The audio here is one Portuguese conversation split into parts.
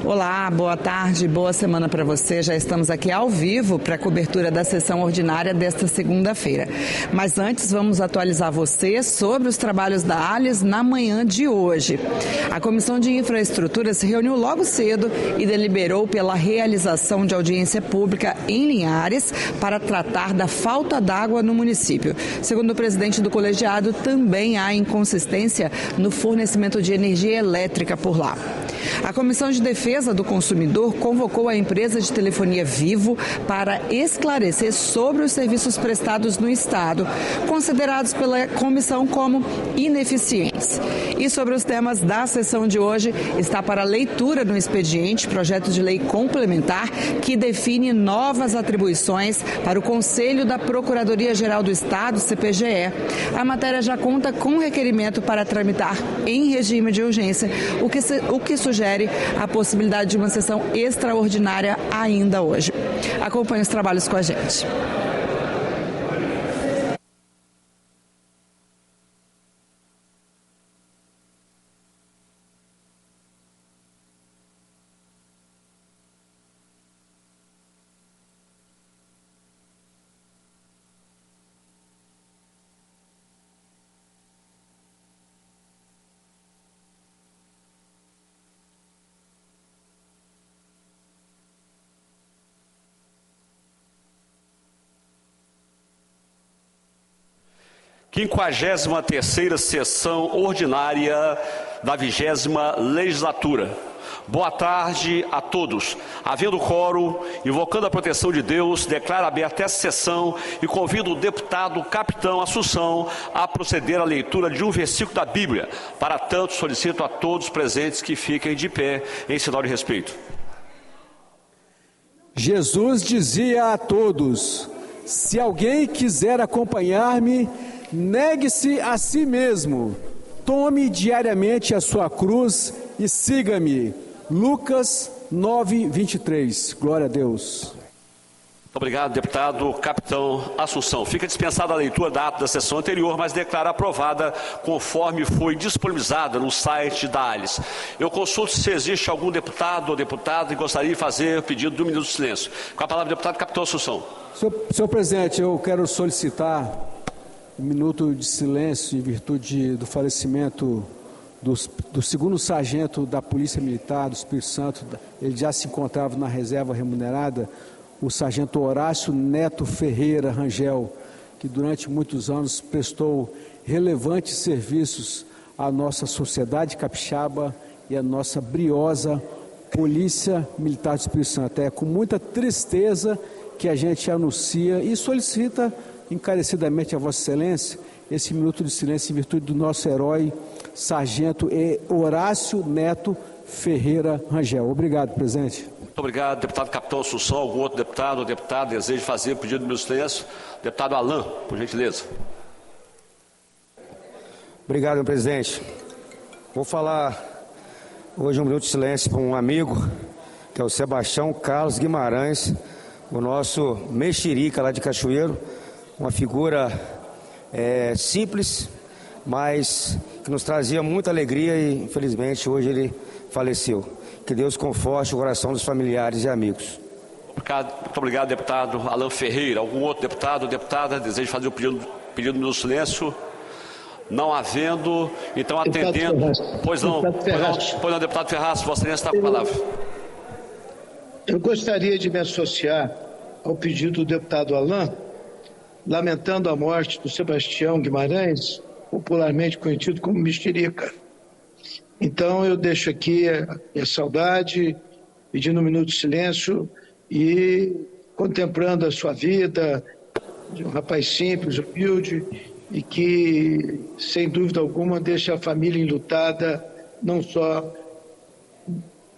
Olá, boa tarde, boa semana para você. Já estamos aqui ao vivo para a cobertura da sessão ordinária desta segunda-feira. Mas antes, vamos atualizar você sobre os trabalhos da ALIS na manhã de hoje. A Comissão de Infraestrutura se reuniu logo cedo e deliberou pela realização de audiência pública em Linhares para tratar da falta d'água no município. Segundo o presidente do colegiado, também há inconsistência no fornecimento de energia elétrica por lá. A Comissão de Defesa do Consumidor convocou a empresa de telefonia Vivo para esclarecer sobre os serviços prestados no Estado, considerados pela comissão como ineficientes. E sobre os temas da sessão de hoje, está para leitura no expediente projeto de lei complementar que define novas atribuições para o Conselho da Procuradoria-Geral do Estado, CPGE. A matéria já conta com requerimento para tramitar em regime de urgência, o que sugere a possibilidade de uma sessão extraordinária ainda hoje. Acompanhe os trabalhos com a gente. Quinquagésima terceira sessão ordinária da 20ª legislatura. Boa tarde a todos. Havendo quórum, invocando a proteção de Deus, declaro aberta essa sessão e convido o deputado Capitão Assunção a proceder à leitura de um versículo da Bíblia. Para tanto, solicito a todos presentes que fiquem de pé em sinal de respeito. Jesus dizia a todos: se alguém quiser acompanhar-me, negue-se a si mesmo, tome diariamente a sua cruz e siga-me. Lucas 9:23. Glória a Deus. Muito obrigado, deputado Capitão Assunção. Fica dispensada a leitura da ata da sessão anterior, mas declara aprovada conforme foi disponibilizada no site da ALIS. Eu consulto se existe algum deputado ou deputada que gostaria de fazer pedido de 1 minuto de silêncio. Com a palavra, deputado Capitão Assunção. Senhor presidente, eu quero solicitar 1 minuto de silêncio em virtude do falecimento do segundo sargento da Polícia Militar do Espírito Santo. Ele já se encontrava na reserva remunerada, o sargento Horácio Neto Ferreira Rangel, que durante muitos anos prestou relevantes serviços à nossa sociedade capixaba e à nossa briosa Polícia Militar do Espírito Santo. É com muita tristeza que a gente anuncia e solicita encarecidamente a Vossa Excelência esse minuto de silêncio em virtude do nosso herói, sargento Horácio Neto Ferreira Rangel. Obrigado, presidente. Muito obrigado, deputado Capitão Assunção. Algum outro deputado ou deputada deseja fazer pedido de silêncio? Deputado Alain, por gentileza. Obrigado, meu presidente. Vou falar hoje 1 minuto de silêncio para um amigo, que é o Sebastião Carlos Guimarães, o nosso mexerica lá de Cachoeiro, uma figura simples, mas que nos trazia muita alegria e, infelizmente, hoje ele faleceu. Que Deus conforte o coração dos familiares e amigos. Muito obrigado, deputado Alain Ferreira. Algum outro deputado ou deputada deseja fazer o pedido no silêncio? Não havendo, então atendendo. Pois não, deputado Ferraz, Vossa Excelência está com a palavra. Eu gostaria de me associar ao pedido do deputado Alain, lamentando a morte do Sebastião Guimarães, popularmente conhecido como Mexerica. Então eu deixo aqui a saudade, pedindo 1 minuto de silêncio e contemplando a sua vida de um rapaz simples, humilde e que, sem dúvida alguma, deixa a família enlutada, não só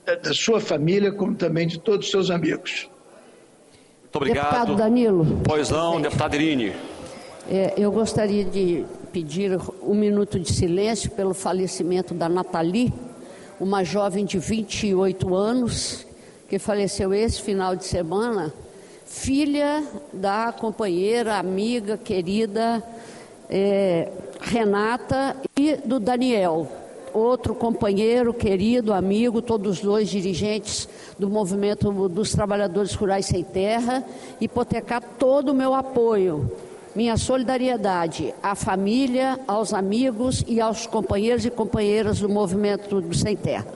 da sua família, como também de todos os seus amigos. Muito obrigado. Deputado Danilo. Pois não, deputado Irine. Eu gostaria de pedir 1 minuto de silêncio pelo falecimento da Nathalie, uma jovem de 28 anos, que faleceu esse final de semana, filha da companheira, amiga, querida Renata e do Daniel. outro companheiro, querido, amigo, todos dois dirigentes do Movimento dos Trabalhadores Rurais Sem Terra, hipotecar todo o meu apoio, minha solidariedade à família, aos amigos e aos companheiros e companheiras do Movimento do Sem Terra.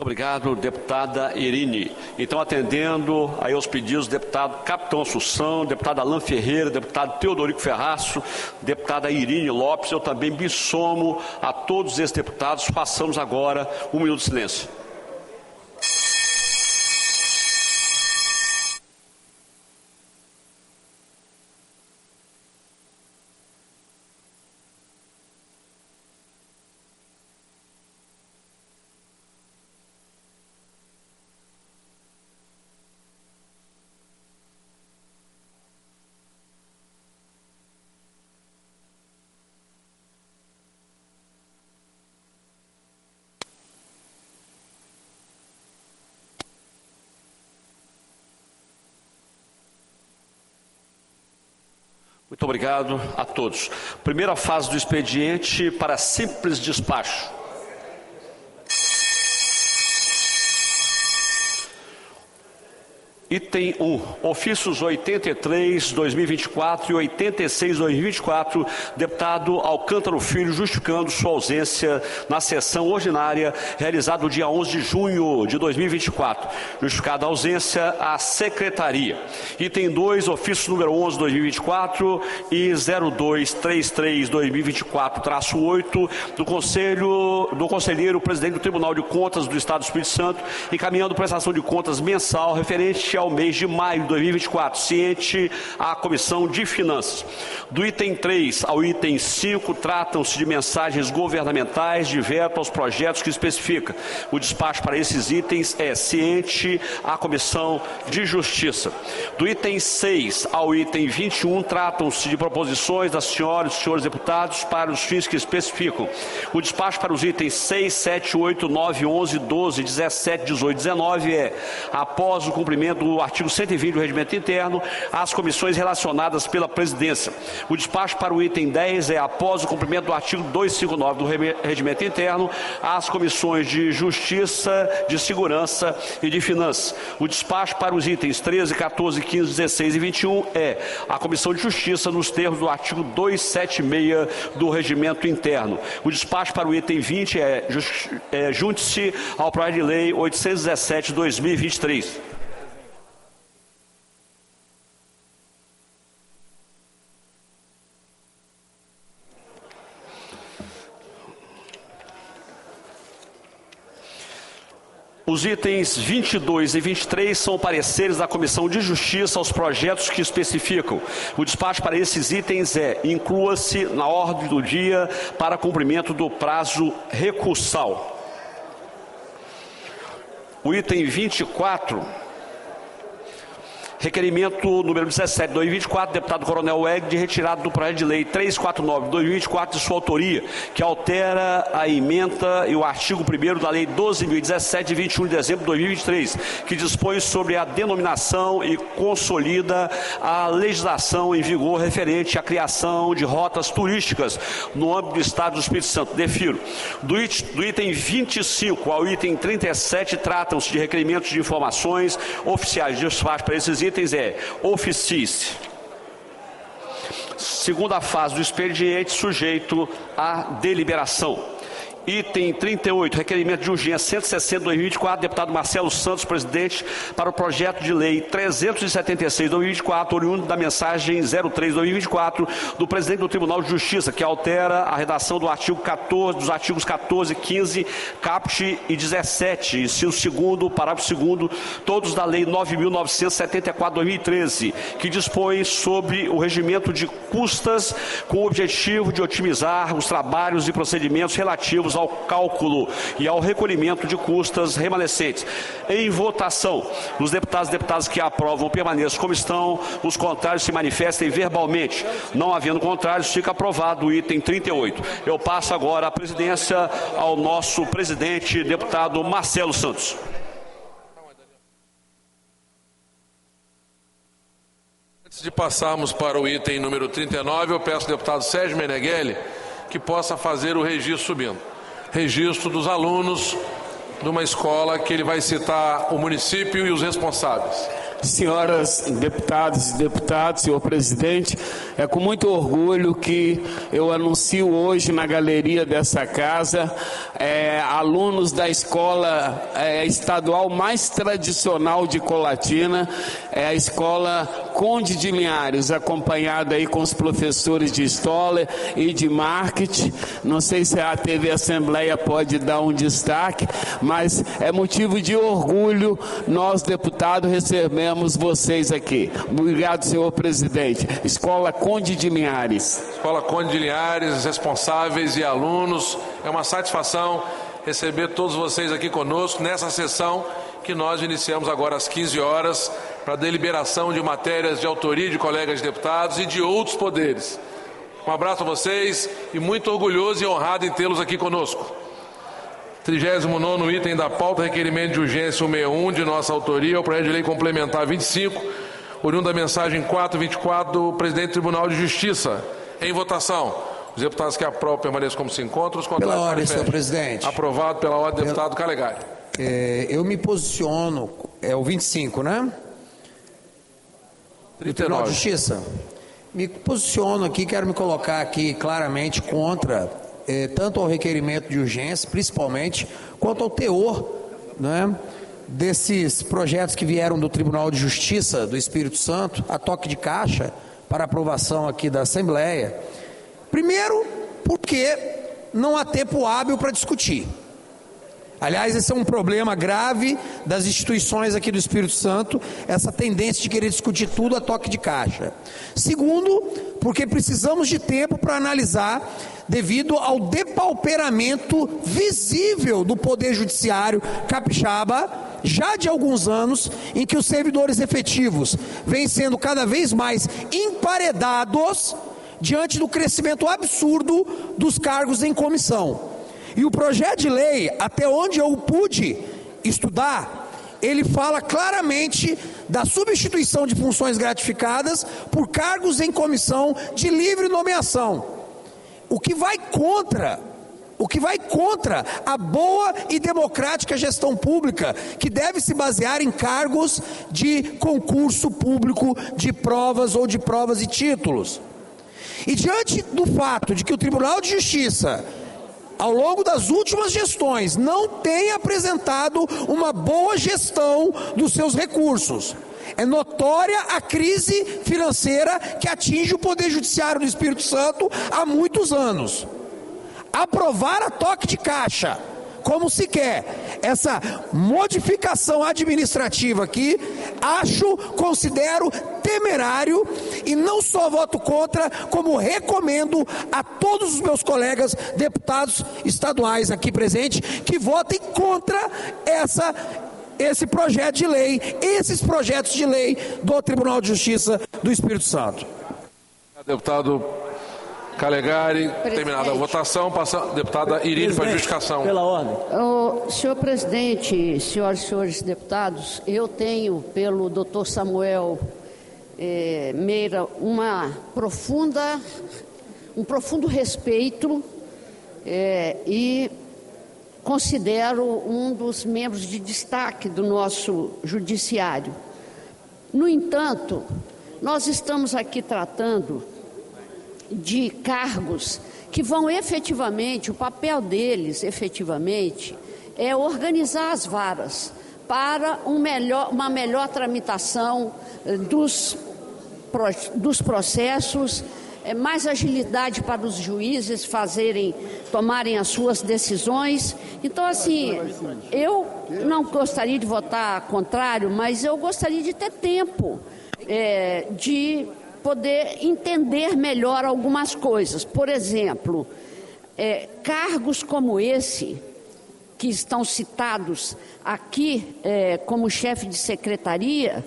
Obrigado, deputada Irine. Então, atendendo aí aos pedidos do deputado Capitão Assunção, deputado Alain Ferreira, deputado Teodorico Ferraço, deputada Irine Lopes, eu também me somo a todos esses deputados. Façamos agora um minuto de silêncio. Muito obrigado a todos. Primeira fase do expediente para simples despacho. Item 1, ofícios 83, 2024 e 86, 2024, deputado Alcântara Filho, justificando sua ausência na sessão ordinária realizada no dia 11 de junho de 2024. Justificada a ausência, à secretaria. Item 2, ofício número 11, 2024 e 0233, 2024-8, do conselheiro presidente do Tribunal de Contas do Estado do Espírito Santo, encaminhando prestação de contas mensal referente ao mês de maio de 2024, ciente à Comissão de Finanças. Do item 3 ao item 5, tratam-se de mensagens governamentais de veto aos projetos que especifica. O despacho para esses itens é ciente à Comissão de Justiça. Do item 6 ao item 21, tratam-se de proposições das senhoras e senhores deputados para os fins que especificam. O despacho para os itens 6, 7, 8, 9, 11, 12, 17, 18 e 19 é, após o cumprimento do artigo 120 do Regimento Interno, às comissões relacionadas pela presidência. O despacho para o item 10 é, após o cumprimento do artigo 259 do Regimento Interno, às comissões de Justiça, de Segurança e de Finanças. O despacho para os itens 13, 14, 15, 16 e 21 é a Comissão de Justiça, nos termos do artigo 276 do Regimento Interno. O despacho para o item 20 junte-se ao projeto de lei 817/2023. Os itens 22 e 23 são pareceres da Comissão de Justiça aos projetos que especificam. O despacho para esses itens inclua-se na ordem do dia para cumprimento do prazo recursal. O item 24, requerimento número 17 de 2024, deputado Coronel Egg, de retirada do projeto de lei 349 de 2024 de sua autoria, que altera a ementa e o artigo 1º da lei 12.017 de 21 de dezembro de 2023, que dispõe sobre a denominação e consolida a legislação em vigor referente à criação de rotas turísticas no âmbito do Estado do Espírito Santo. Defiro. Do item 25 ao item 37, tratam-se de requerimentos de informações oficiais de despacho para esses itens oficie-se. Segunda fase do expediente, sujeito à deliberação. Item 38, requerimento de urgência 160/2024, deputado Marcelo Santos, presidente, para o projeto de lei 376/2024, oriundo da mensagem 03/2024 do presidente do Tribunal de Justiça, que altera a redação do artigo 14, dos artigos 14, 15, caput e 17, inciso 2º, parágrafo 2º, todos da lei 9.974/2013, que dispõe sobre o regimento de custas com o objetivo de otimizar os trabalhos e procedimentos relativos ao cálculo e ao recolhimento de custas remanescentes. Em votação, os deputados e deputadas que aprovam permaneçam como estão, os contrários se manifestem verbalmente. Não havendo contrários, fica aprovado o item 38. Eu passo agora a presidência ao nosso presidente, deputado Marcelo Santos. Antes de passarmos para o item número 39, eu peço ao deputado Sérgio Meneghelli que possa fazer o registro subindo. registro dos alunos de uma escola que ele vai citar o município e os responsáveis. Senhoras deputadas e deputados, senhor presidente, é com muito orgulho que eu anuncio hoje na galeria dessa casa alunos da escola estadual mais tradicional de Colatina, a escola Conde de Linhares, acompanhada aí com os professores de História e de Marketing. Não sei se a TV Assembleia pode dar um destaque, mas é motivo de orgulho nós, deputados, recebemos vocês aqui. Obrigado, senhor presidente. Escola Conde de Linhares. Escola Conde de Linhares, responsáveis e alunos, é uma satisfação receber todos vocês aqui conosco nessa sessão que nós iniciamos agora às 15 horas para deliberação de matérias de autoria de colegas deputados e de outros poderes. Um abraço a vocês e muito orgulhoso e honrado em tê-los aqui conosco. 39º item da pauta, requerimento de urgência 161 de nossa autoria, o projeto de lei complementar 25, oriundo da mensagem 424 do presidente do Tribunal de Justiça. Em votação. Os deputados que aprovam permaneçam como se encontram. Os contrários, pela ordem, senhor presidente. Aprovado pela ordem do deputado Calegari. Eu me posiciono, é o 25, né? 39. Tribunal de Justiça. Me posiciono aqui, quero me colocar aqui claramente contra tanto ao requerimento de urgência, principalmente, quanto ao teor, né, desses projetos que vieram do Tribunal de Justiça do Espírito Santo, a toque de caixa, para aprovação aqui da Assembleia. Primeiro, porque não há tempo hábil para discutir. Aliás, esse é um problema grave das instituições aqui do Espírito Santo, essa tendência de querer discutir tudo a toque de caixa. Segundo, porque precisamos de tempo para analisar, devido ao depauperamento visível do Poder Judiciário capixaba, já de alguns anos, em que os servidores efetivos vêm sendo cada vez mais emparedados diante do crescimento absurdo dos cargos em comissão. E o projeto de lei, até onde eu pude estudar, ele fala claramente da substituição de funções gratificadas por cargos em comissão de livre nomeação. O que vai contra a boa e democrática gestão pública, que deve se basear em cargos de concurso público de provas ou de provas e títulos. E diante do fato de que o Tribunal de Justiça, ao longo das últimas gestões, não tem apresentado uma boa gestão dos seus recursos, é notória a crise financeira que atinge o Poder Judiciário do Espírito Santo há muitos anos. Aprovar a toque de caixa, como se quer, essa modificação administrativa aqui, considero temerário e não só voto contra, como recomendo a todos os meus colegas deputados estaduais aqui presentes que votem contra esse projeto de lei, esses projetos de lei do Tribunal de Justiça do Espírito Santo. Deputado Calegari, terminada a votação, passa a deputada Irine para a justificação. Pela ordem. Senhor presidente, senhoras e senhores deputados, eu tenho pelo doutor Samuel Meira um profundo respeito e considero um dos membros de destaque do nosso judiciário. No entanto, nós estamos aqui tratando de cargos que vão efetivamente, o papel deles efetivamente é organizar as varas para uma melhor tramitação dos processos, mais agilidade para os juízes tomarem as suas decisões. Então, assim, eu não gostaria de votar contrário, mas eu gostaria de ter tempo de poder entender melhor algumas coisas. Por exemplo, cargos como esse, que estão citados aqui como chefe de secretaria,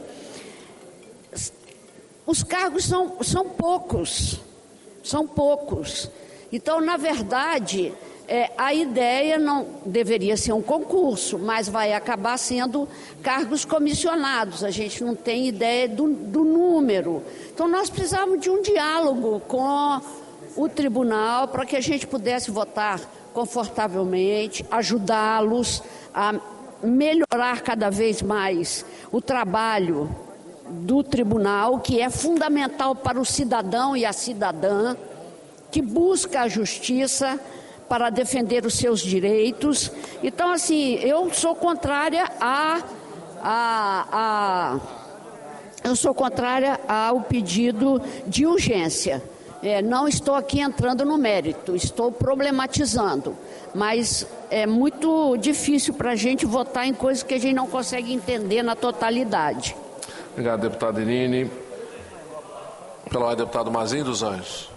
os cargos são poucos. Então, na verdade, a ideia não deveria ser um concurso, mas vai acabar sendo cargos comissionados. A gente não tem ideia do número. Então, nós precisamos de um diálogo com o tribunal para que a gente pudesse votar confortavelmente, ajudá-los a melhorar cada vez mais o trabalho do tribunal, que é fundamental para o cidadão e a cidadã que busca a justiça para defender os seus direitos. Então, assim, eu sou contrária ao pedido de urgência. Não estou aqui entrando no mérito, estou problematizando, mas é muito difícil para a gente votar em coisas que a gente não consegue entender na totalidade. Obrigado, deputado Irine. Pela ordem, deputado Mazinho dos Anjos.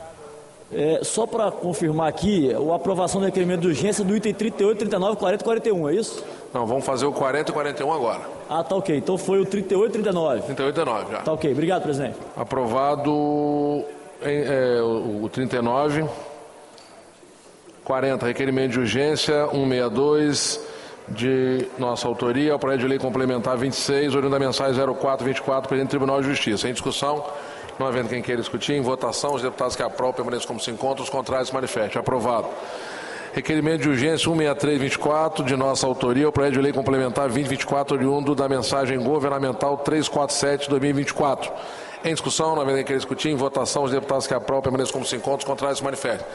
Só para confirmar aqui, a aprovação do requerimento de urgência do item 38, 39, 40 e 41, é isso? Não, vamos fazer o 40 e 41 agora. Ah, tá ok. Então foi o 38 e 39. 38 e 39 já. Tá ok. Obrigado, presidente. Aprovado o 39. 40, requerimento de urgência 162, de nossa autoria, o projeto de lei complementar 26, oriundo da mensagem 0424, presidente do Tribunal de Justiça. Em discussão, não havendo quem queira discutir, em votação, os deputados que aprovam permaneçam como se encontram, os contrários se manifestem. Aprovado. Requerimento de urgência 16324, de nossa autoria, o projeto de lei complementar 2024, oriundo da mensagem governamental 347, 2024. Em discussão, não havendo quem queira discutir, em votação, os deputados que aprovam permaneçam como se encontram, os contrários se manifestem.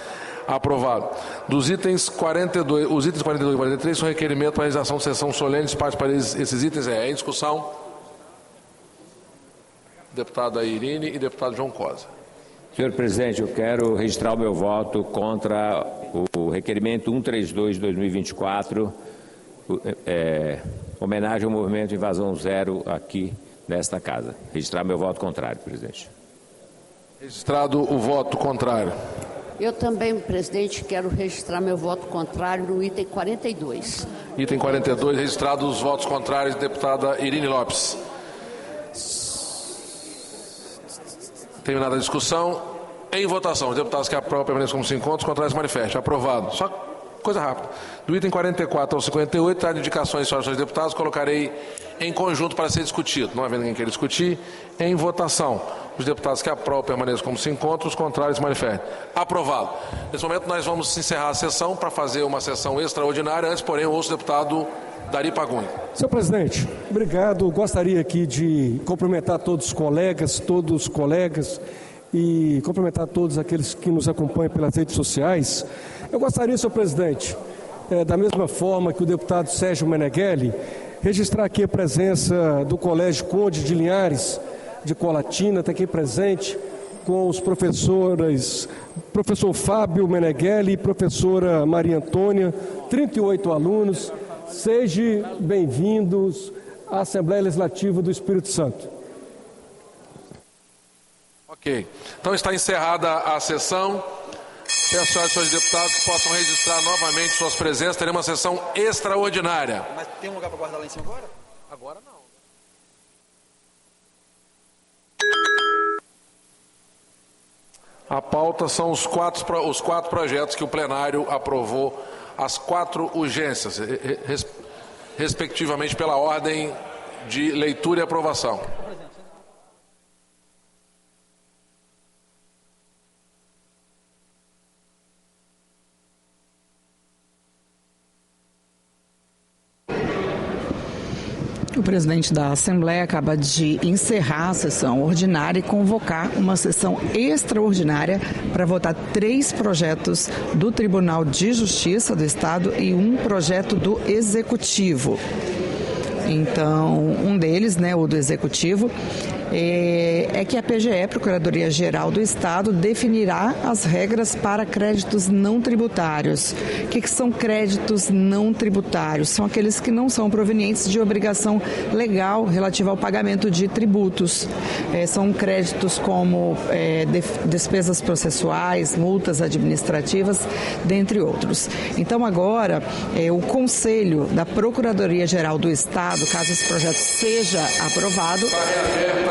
Aprovado. Dos itens 42, os itens 42 e 43 são requerimento para realização de sessão solene, parte para esses itens em discussão. Deputada Irine e deputado João Cosa. Senhor presidente, eu quero registrar o meu voto contra o requerimento 132 de 2024, homenagem ao movimento Invasão Zero aqui nesta casa. Registrar meu voto contrário, presidente. Registrado o voto contrário. Eu também, presidente, quero registrar meu voto contrário no item 42. Item 42, registrados os votos contrários, deputada Irine Lopes. Terminada a discussão, em votação, os deputados que aprovam permaneçam como se encontram, os contrários se manifestem. Aprovado. Só coisa rápida. Do item 44 ao 58, traz indicações e sugestões de deputados, colocarei em conjunto para ser discutido. Não havendo quem queira discutir, em votação. Os deputados que aprovam permaneçam como se encontram, os contrários se manifestem. Aprovado. Nesse momento nós vamos encerrar a sessão para fazer uma sessão extraordinária. Antes, porém, eu ouço o deputado Dari Paguni. Senhor presidente, obrigado. Gostaria aqui de cumprimentar todos os colegas e cumprimentar todos aqueles que nos acompanham pelas redes sociais. Eu gostaria, senhor presidente, da mesma forma que o deputado Sérgio Meneghelli, registrar aqui a presença do Colégio Conde de Linhares, de Colatina, está aqui presente, com os professores, professor Fábio Meneghelli e professora Maria Antônia, 38 alunos. Sejam bem-vindos à Assembleia Legislativa do Espírito Santo. Ok. Então está encerrada a sessão. Peço às senhoras e senhores deputados que possam registrar novamente suas presenças. Teremos uma sessão extraordinária. Mas tem um lugar para guardar lá em cima agora? Agora não. A pauta são os quatro projetos que o plenário aprovou, as 4 urgências, respectivamente pela ordem de leitura e aprovação. O presidente da Assembleia acaba de encerrar a sessão ordinária e convocar uma sessão extraordinária para votar 3 projetos do Tribunal de Justiça do Estado e um projeto do Executivo. Então, um deles, o do Executivo, é que a PGE, Procuradoria-Geral do Estado, definirá as regras para créditos não tributários. O que são créditos não tributários? São aqueles que não são provenientes de obrigação legal relativa ao pagamento de tributos. São créditos como despesas processuais, multas administrativas, dentre outros. Então, agora, o Conselho da Procuradoria-Geral do Estado, caso esse projeto seja aprovado...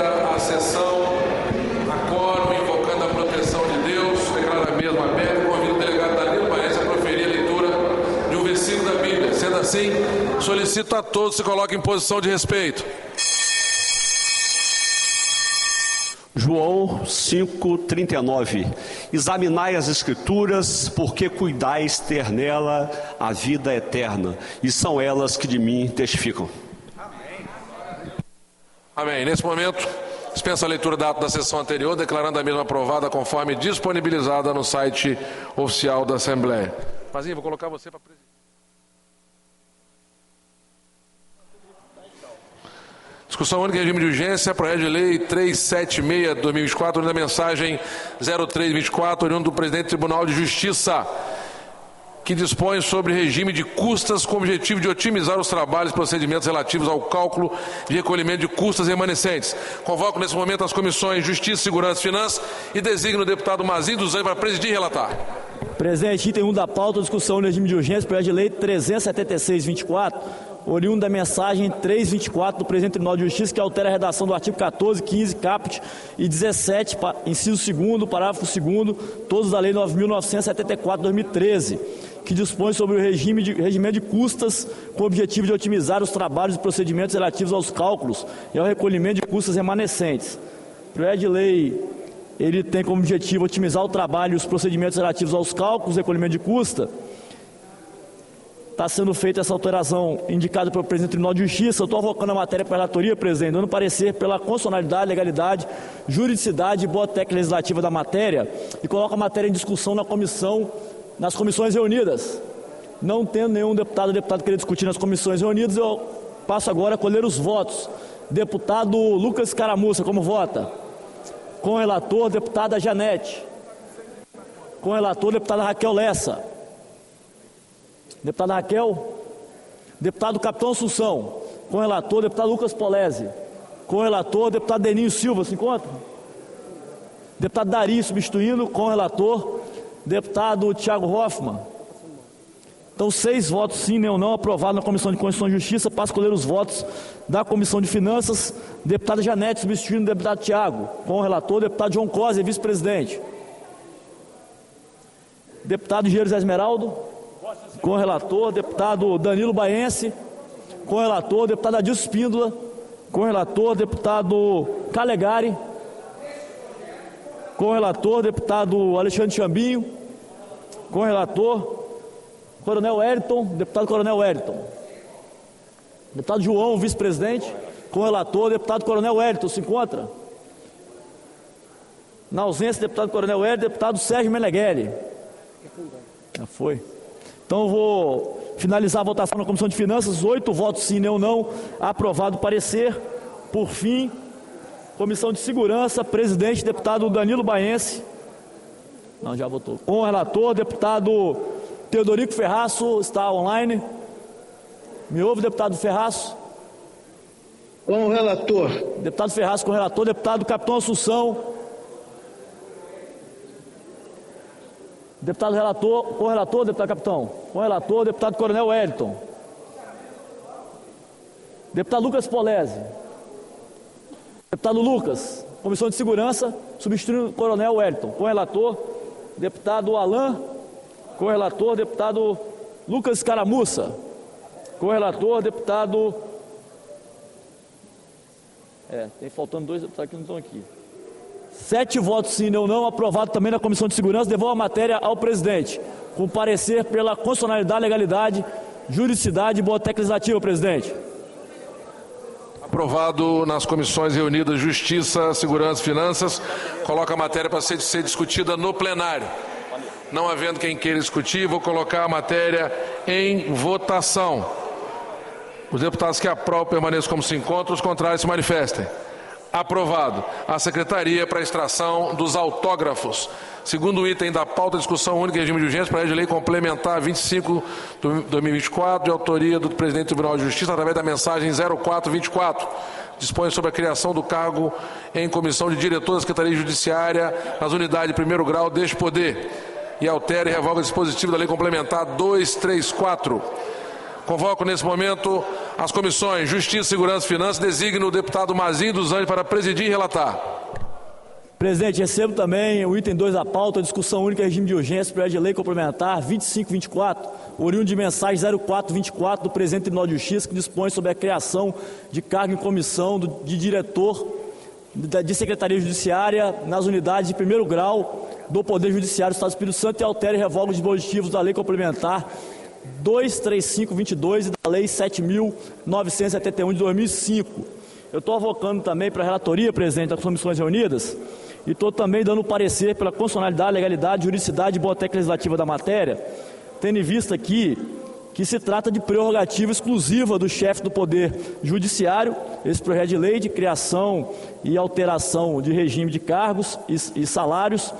A sessão, a quórum, invocando a proteção de Deus, declara a mesma aberta, convido o delegado Danilo Paes a proferir a leitura de um versículo da Bíblia. Sendo assim, solicito a todos que se coloquem em posição de respeito. João 5,39. Examinai as Escrituras, porque cuidais ter nela a vida eterna, e são elas que de mim testificam. Amém. Nesse momento, dispensa a leitura da ata da sessão anterior, declarando a mesma aprovada conforme disponibilizada no site oficial da Assembleia. Pazinho, vou colocar você para presidir. Discussão única em regime de urgência, projeto de lei 376/2024, oriundo da mensagem 0324, oriundo do presidente do Tribunal de Justiça, que dispõe sobre regime de custas com o objetivo de otimizar os trabalhos e procedimentos relativos ao cálculo de recolhimento de custas remanescentes. Convoco nesse momento as comissões Justiça, Segurança e Finanças e designo o deputado Mazinho dos Anjos para presidir e relatar. Presidente, item 1 da pauta, discussão no regime de urgência, projeto de lei 376/24, oriundo da mensagem 324 do presidente do Tribunal de Justiça, que altera a redação do artigo 14, 15, caput e 17, inciso 2º, parágrafo 2º, todos da lei 9.974/2013, que dispõe sobre o regimento de custas com o objetivo de otimizar os trabalhos e procedimentos relativos aos cálculos e ao recolhimento de custas remanescentes. O projeto de lei ele tem como objetivo otimizar o trabalho e os procedimentos relativos aos cálculos e recolhimento de custa. Está sendo feita essa alteração indicada pelo presidente do Tribunal de Justiça. Eu estou avocando a matéria para a relatoria, presidente, dando parecer pela constitucionalidade, legalidade, juridicidade e boa técnica legislativa da matéria, e coloco a matéria em discussão nas comissões reunidas. Não tendo nenhum deputado ou deputada querer discutir nas comissões reunidas, eu passo agora a colher os votos. Deputado Lucas Caramuça, como vota? Com o relator, deputada Janete. Com o relator, deputada Raquel Lessa. Deputada Raquel. Deputado Capitão Assunção. Com o relator, deputado Lucas Polese. Com o relator, deputado Deninho Silva. Se encontra? Deputado Dari substituindo. Com o relator, deputado Thiago Hoffmann. Então, 6 votos sim, nem ou não, aprovado na Comissão de Constituição e Justiça. Passo a colher os votos da Comissão de Finanças. Deputada Janete substituindo o deputado Thiago. Com o relator, deputado João Cosa, vice-presidente. Deputado Engenheiro Zé Esmeraldo. Com o relator, deputado Danilo Baense. Com o relator, deputado Adilson Espíndola. Com o relator, deputado Calegari. Com o relator, deputado Alexandre Chambinho. Com o relator, Coronel Wellington, deputado Coronel Wellington. Deputado João, vice-presidente. Com o relator, deputado Coronel Wellington. Se encontra? Na ausência, deputado Coronel Wellington, deputado Sérgio Meneghelli. Já foi. Então, eu vou finalizar a votação na Comissão de Finanças. 8 votos sim, nem ou não. Aprovado o parecer. Por fim, Comissão de Segurança, presidente, deputado Danilo Baense. Não, já votou. Com o relator, deputado Teodorico Ferraço, está online. Me ouve, deputado Ferraço? Com o relator. Deputado Ferraço com o relator, deputado Capitão Assunção. Deputado relator, com o relator, deputado Capitão. Com o relator, deputado Coronel Wellington. Deputado Lucas Polese. Deputado Lucas, Comissão de Segurança, substituindo o Coronel Wellington. Com o relator, deputado Alain. Com o relator, deputado Lucas Caramuça. Com o relator, deputado... tem faltando 2 deputados que não estão aqui. 7 votos sim ou não, aprovado também na Comissão de Segurança. Devolvo a matéria ao presidente, com parecer pela constitucionalidade, legalidade, juridicidade e boa técnica legislativa, presidente. Aprovado nas comissões reunidas Justiça, Segurança e Finanças. Coloca a matéria para ser discutida no plenário. Não havendo quem queira discutir, vou colocar a matéria em votação. Os deputados que aprovam permaneçam como se encontram, os contrários se manifestem. Aprovado. A Secretaria para a extração dos autógrafos. Segundo item da pauta, discussão única em regime de urgência, projeto de lei complementar 25/2024, de autoria do presidente do Tribunal de Justiça, através da mensagem 0424. Dispõe sobre a criação do cargo em comissão de diretor da Secretaria Judiciária nas unidades de primeiro grau deste poder. E altera e revoga o dispositivo da lei complementar 234. Convoco nesse momento as comissões Justiça, Segurança e Finanças. Designo o deputado Mazinho dos Anjos para presidir e relatar. Presidente, recebo também o item 2 da pauta, discussão única em regime de urgência, projeto de lei complementar 2524, oriundo de mensagem 0424 do presidente do Tribunal de Justiça, que dispõe sobre a criação de cargo em comissão de diretor de Secretaria Judiciária nas unidades de primeiro grau do Poder Judiciário do Estado do Espírito Santo e altera e revoga os dispositivos da Lei Complementar 23522 e da Lei 7.971 de 2005. Eu estou avocando também para a relatoria, presidente, das comissões reunidas, e estou também dando parecer pela constitucionalidade, legalidade, juridicidade e boa técnica legislativa da matéria, tendo em vista aqui que se trata de prerrogativa exclusiva do chefe do Poder Judiciário, esse projeto de lei de criação e alteração de regime de cargos e salários.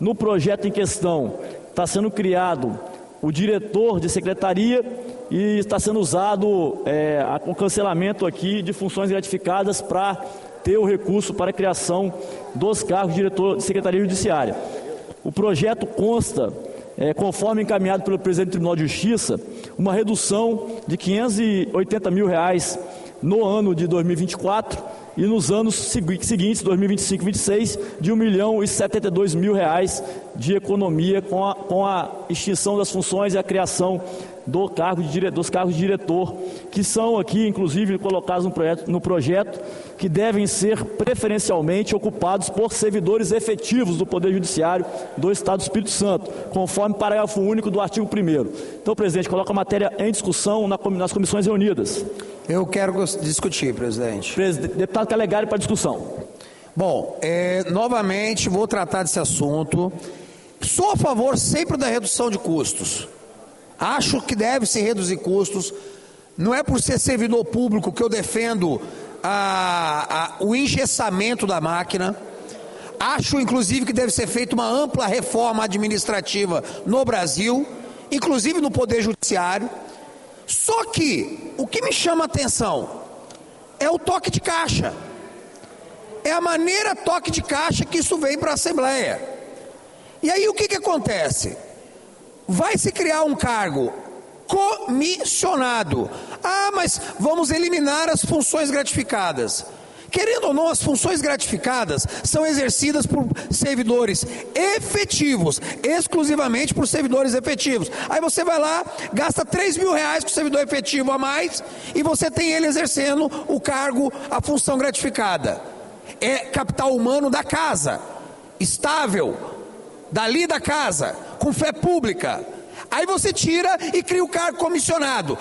No projeto em questão está sendo criado o diretor de secretaria e está sendo usado o cancelamento aqui de funções gratificadas para ter o recurso para a criação dos cargos de diretor de Secretaria Judiciária. O projeto consta, conforme encaminhado pelo presidente do Tribunal de Justiça, uma redução de R$580 mil no ano de 2024 e nos anos seguintes, 2025 e 2026, de R$1.072.000 de economia com a extinção das funções e a criação dos cargos de diretor, que são aqui, inclusive, colocados no projeto, que devem ser preferencialmente ocupados por servidores efetivos do Poder Judiciário do Estado do Espírito Santo, conforme parágrafo único do artigo 1º. Então, presidente, coloca a matéria em discussão nas comissões reunidas. Eu quero discutir, presidente. Deputado Calegari, para discussão. Bom, novamente vou tratar desse assunto. Sou a favor sempre da redução de custos. Acho que deve se reduzir custos. Não é por ser servidor público que eu defendo o engessamento da máquina. Acho, inclusive, que deve ser feita uma ampla reforma administrativa no Brasil, inclusive no Poder Judiciário. Só que o que me chama a atenção é o toque de caixa. É a maneira toque de caixa que isso vem para a Assembleia. E aí o que acontece? Vai se criar um cargo comissionado. Mas vamos eliminar as funções gratificadas. Querendo ou não, as funções gratificadas são exercidas por servidores efetivos, exclusivamente por servidores efetivos. Aí você vai lá, gasta R$3 mil com o servidor efetivo a mais, e você tem ele exercendo o cargo, a função gratificada. É capital humano da casa, estável, dali da casa, com fé pública. Aí você tira e cria o cargo comissionado.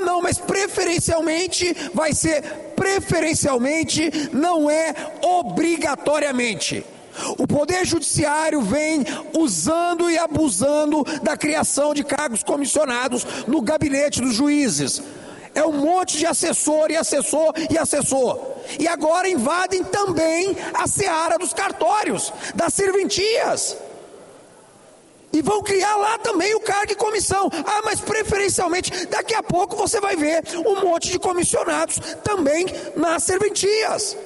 Não, mas preferencialmente vai ser preferencialmente, não é obrigatoriamente. O Poder Judiciário vem usando e abusando da criação de cargos comissionados no gabinete dos juízes. É um monte de assessor e assessor e assessor. E agora invadem também a seara dos cartórios, das serventias. E vão criar lá também o cargo de comissão. Mas preferencialmente, daqui a pouco você vai ver um monte de comissionados também nas serventias.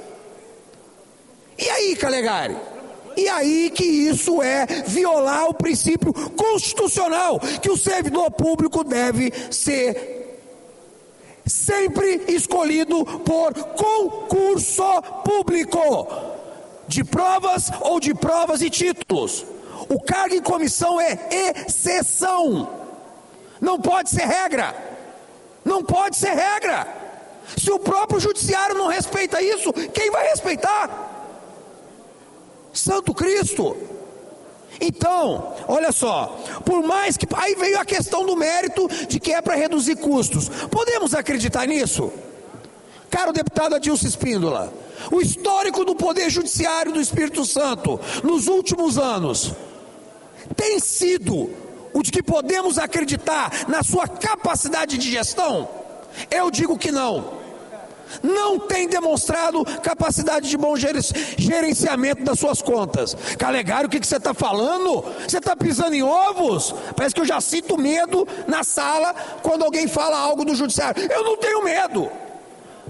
E aí, Calegari? E aí que isso é violar o princípio constitucional, que o servidor público deve ser sempre escolhido por concurso público, de provas ou de provas e títulos. O cargo em comissão é exceção, não pode ser regra, não pode ser regra. Se o próprio judiciário não respeita isso, quem vai respeitar? Santo Cristo. Então, olha só, por mais que... Aí veio a questão do mérito de que é para reduzir custos. Podemos acreditar nisso? Caro deputado Adilson Espíndola, o histórico do Poder Judiciário do Espírito Santo nos últimos anos tem sido o de que podemos acreditar na sua capacidade de gestão? Eu digo que não. Não tem demonstrado capacidade de bom gerenciamento das suas contas. Calegari, o que você está falando? Você está pisando em ovos? Parece que eu já sinto medo na sala quando alguém fala algo do judiciário. Eu não tenho medo.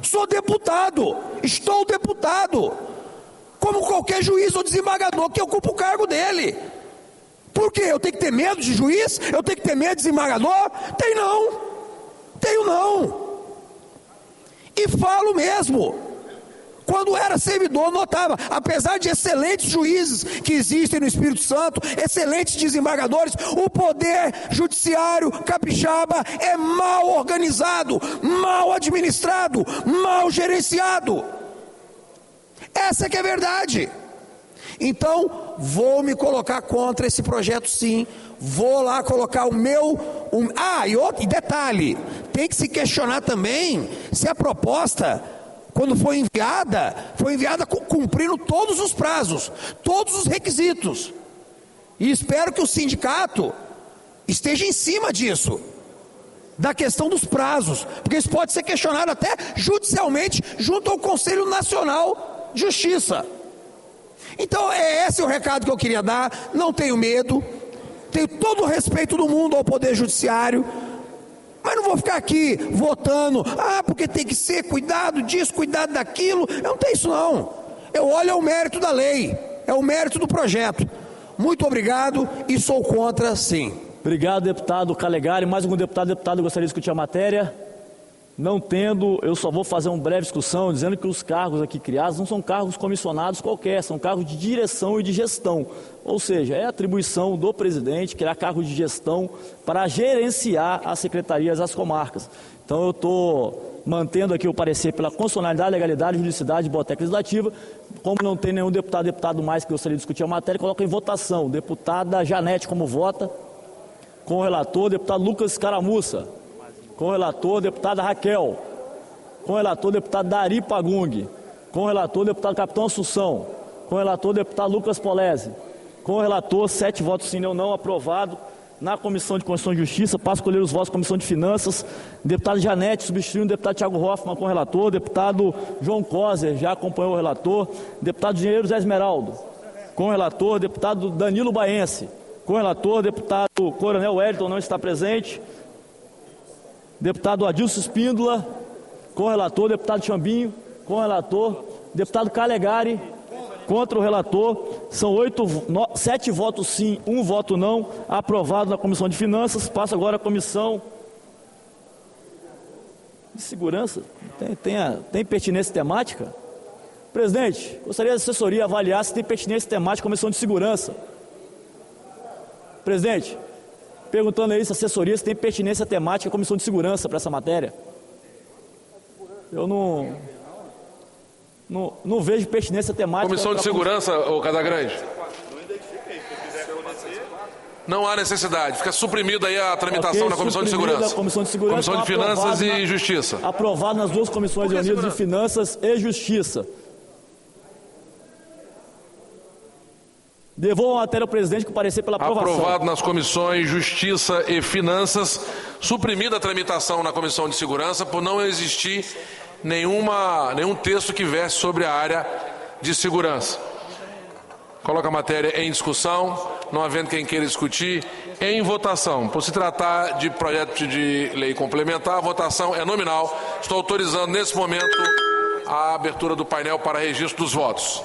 Sou deputado, estou deputado, como qualquer juiz ou desembargador que ocupa o cargo dele. Por quê? Eu tenho que ter medo de juiz? Eu tenho que ter medo de desembargador? Tenho não. E falo mesmo. Quando era servidor, notava, apesar de excelentes juízes que existem no Espírito Santo, excelentes desembargadores, o Poder Judiciário capixaba é mal organizado, mal administrado, mal gerenciado. É Essa é que é a verdade. Então, vou me colocar contra esse projeto sim, vou lá colocar o meu... E detalhe, tem que se questionar também se a proposta, quando foi enviada cumprindo todos os prazos, todos os requisitos. E espero que o sindicato esteja em cima disso, da questão dos prazos, porque isso pode ser questionado até judicialmente junto ao Conselho Nacional de Justiça. Então, esse é o recado que eu queria dar. Não tenho medo, tenho todo o respeito do mundo ao Poder Judiciário, mas não vou ficar aqui votando, porque tem que ser cuidado disso, cuidado daquilo. Eu não tenho isso não. Eu olho o mérito da lei, é o mérito do projeto. Muito obrigado e sou contra, sim. Obrigado, deputado Calegari. Mais algum deputado gostaria de discutir a matéria? Não tendo, eu só vou fazer uma breve discussão dizendo que os cargos aqui criados não são cargos comissionados qualquer, são cargos de direção e de gestão. Ou seja, é atribuição do presidente criar cargo de gestão para gerenciar as secretarias das comarcas. Então eu estou mantendo aqui o parecer pela constitucionalidade, legalidade, juridicidade e boa técnica legislativa. Como não tem nenhum deputado mais que gostaria de discutir a matéria, coloco em votação. Deputada Janete como vota, com o relator, deputado Lucas Caramuça. Com o relator, deputada Raquel. Com o relator, deputado Dari Pagung. Com o relator, deputado Capitão Assunção. Com o relator, deputado Lucas Polese. Com o relator, 7 votos sim, não aprovado. Na Comissão de Constituição e Justiça, passo a escolher os votos da Comissão de Finanças. Deputado Janete, substituindo o deputado Thiago Hoffmann com o relator. Deputado João Coser, já acompanhou o relator. Deputado Engenheiro Zé Esmeraldo, com o relator. Deputado Danilo Baense, com o relator. Deputado Coronel Wellington, não está presente. Deputado Adilson Espíndola, com o relator. Deputado Chambinho, com o relator. Deputado Calegari, contra o relator. São 7 votos sim, 1 voto não. Aprovado na Comissão de Finanças. Passo agora à Comissão de Segurança. Tem pertinência temática? Presidente, gostaria da assessoria avaliar se tem pertinência temática na Comissão de Segurança. Presidente, perguntando aí se a assessoria se tem pertinência temática à Comissão de Segurança para essa matéria. Eu não vejo pertinência temática. Comissão de Segurança, ô Casagrande. Não há necessidade. Fica suprimida aí a tramitação na Comissão de Segurança. Comissão de Segurança. Comissão de Finanças e Justiça. Aprovado nas duas comissões reunidas de Finanças e Justiça. Devolvo a matéria ao presidente com parecer pela aprovação. Aprovado nas comissões Justiça e Finanças. Suprimida a tramitação na Comissão de Segurança por não existir nenhum texto que verse sobre a área de segurança. Coloca a matéria em discussão, não havendo quem queira discutir, em votação. Por se tratar de projeto de lei complementar, a votação é nominal. Estou autorizando nesse momento a abertura do painel para registro dos votos.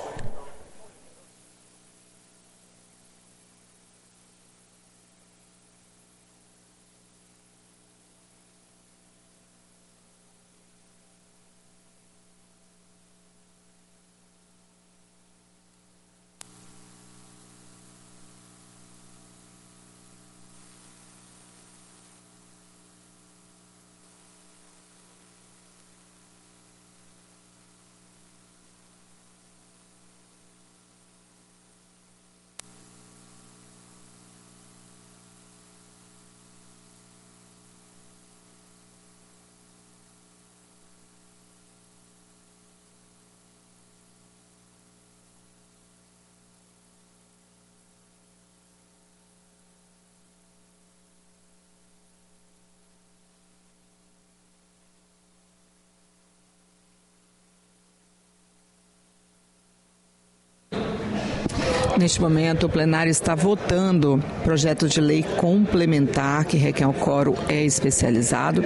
Neste momento, o plenário está votando projeto de lei complementar, que requer o quórum especializado.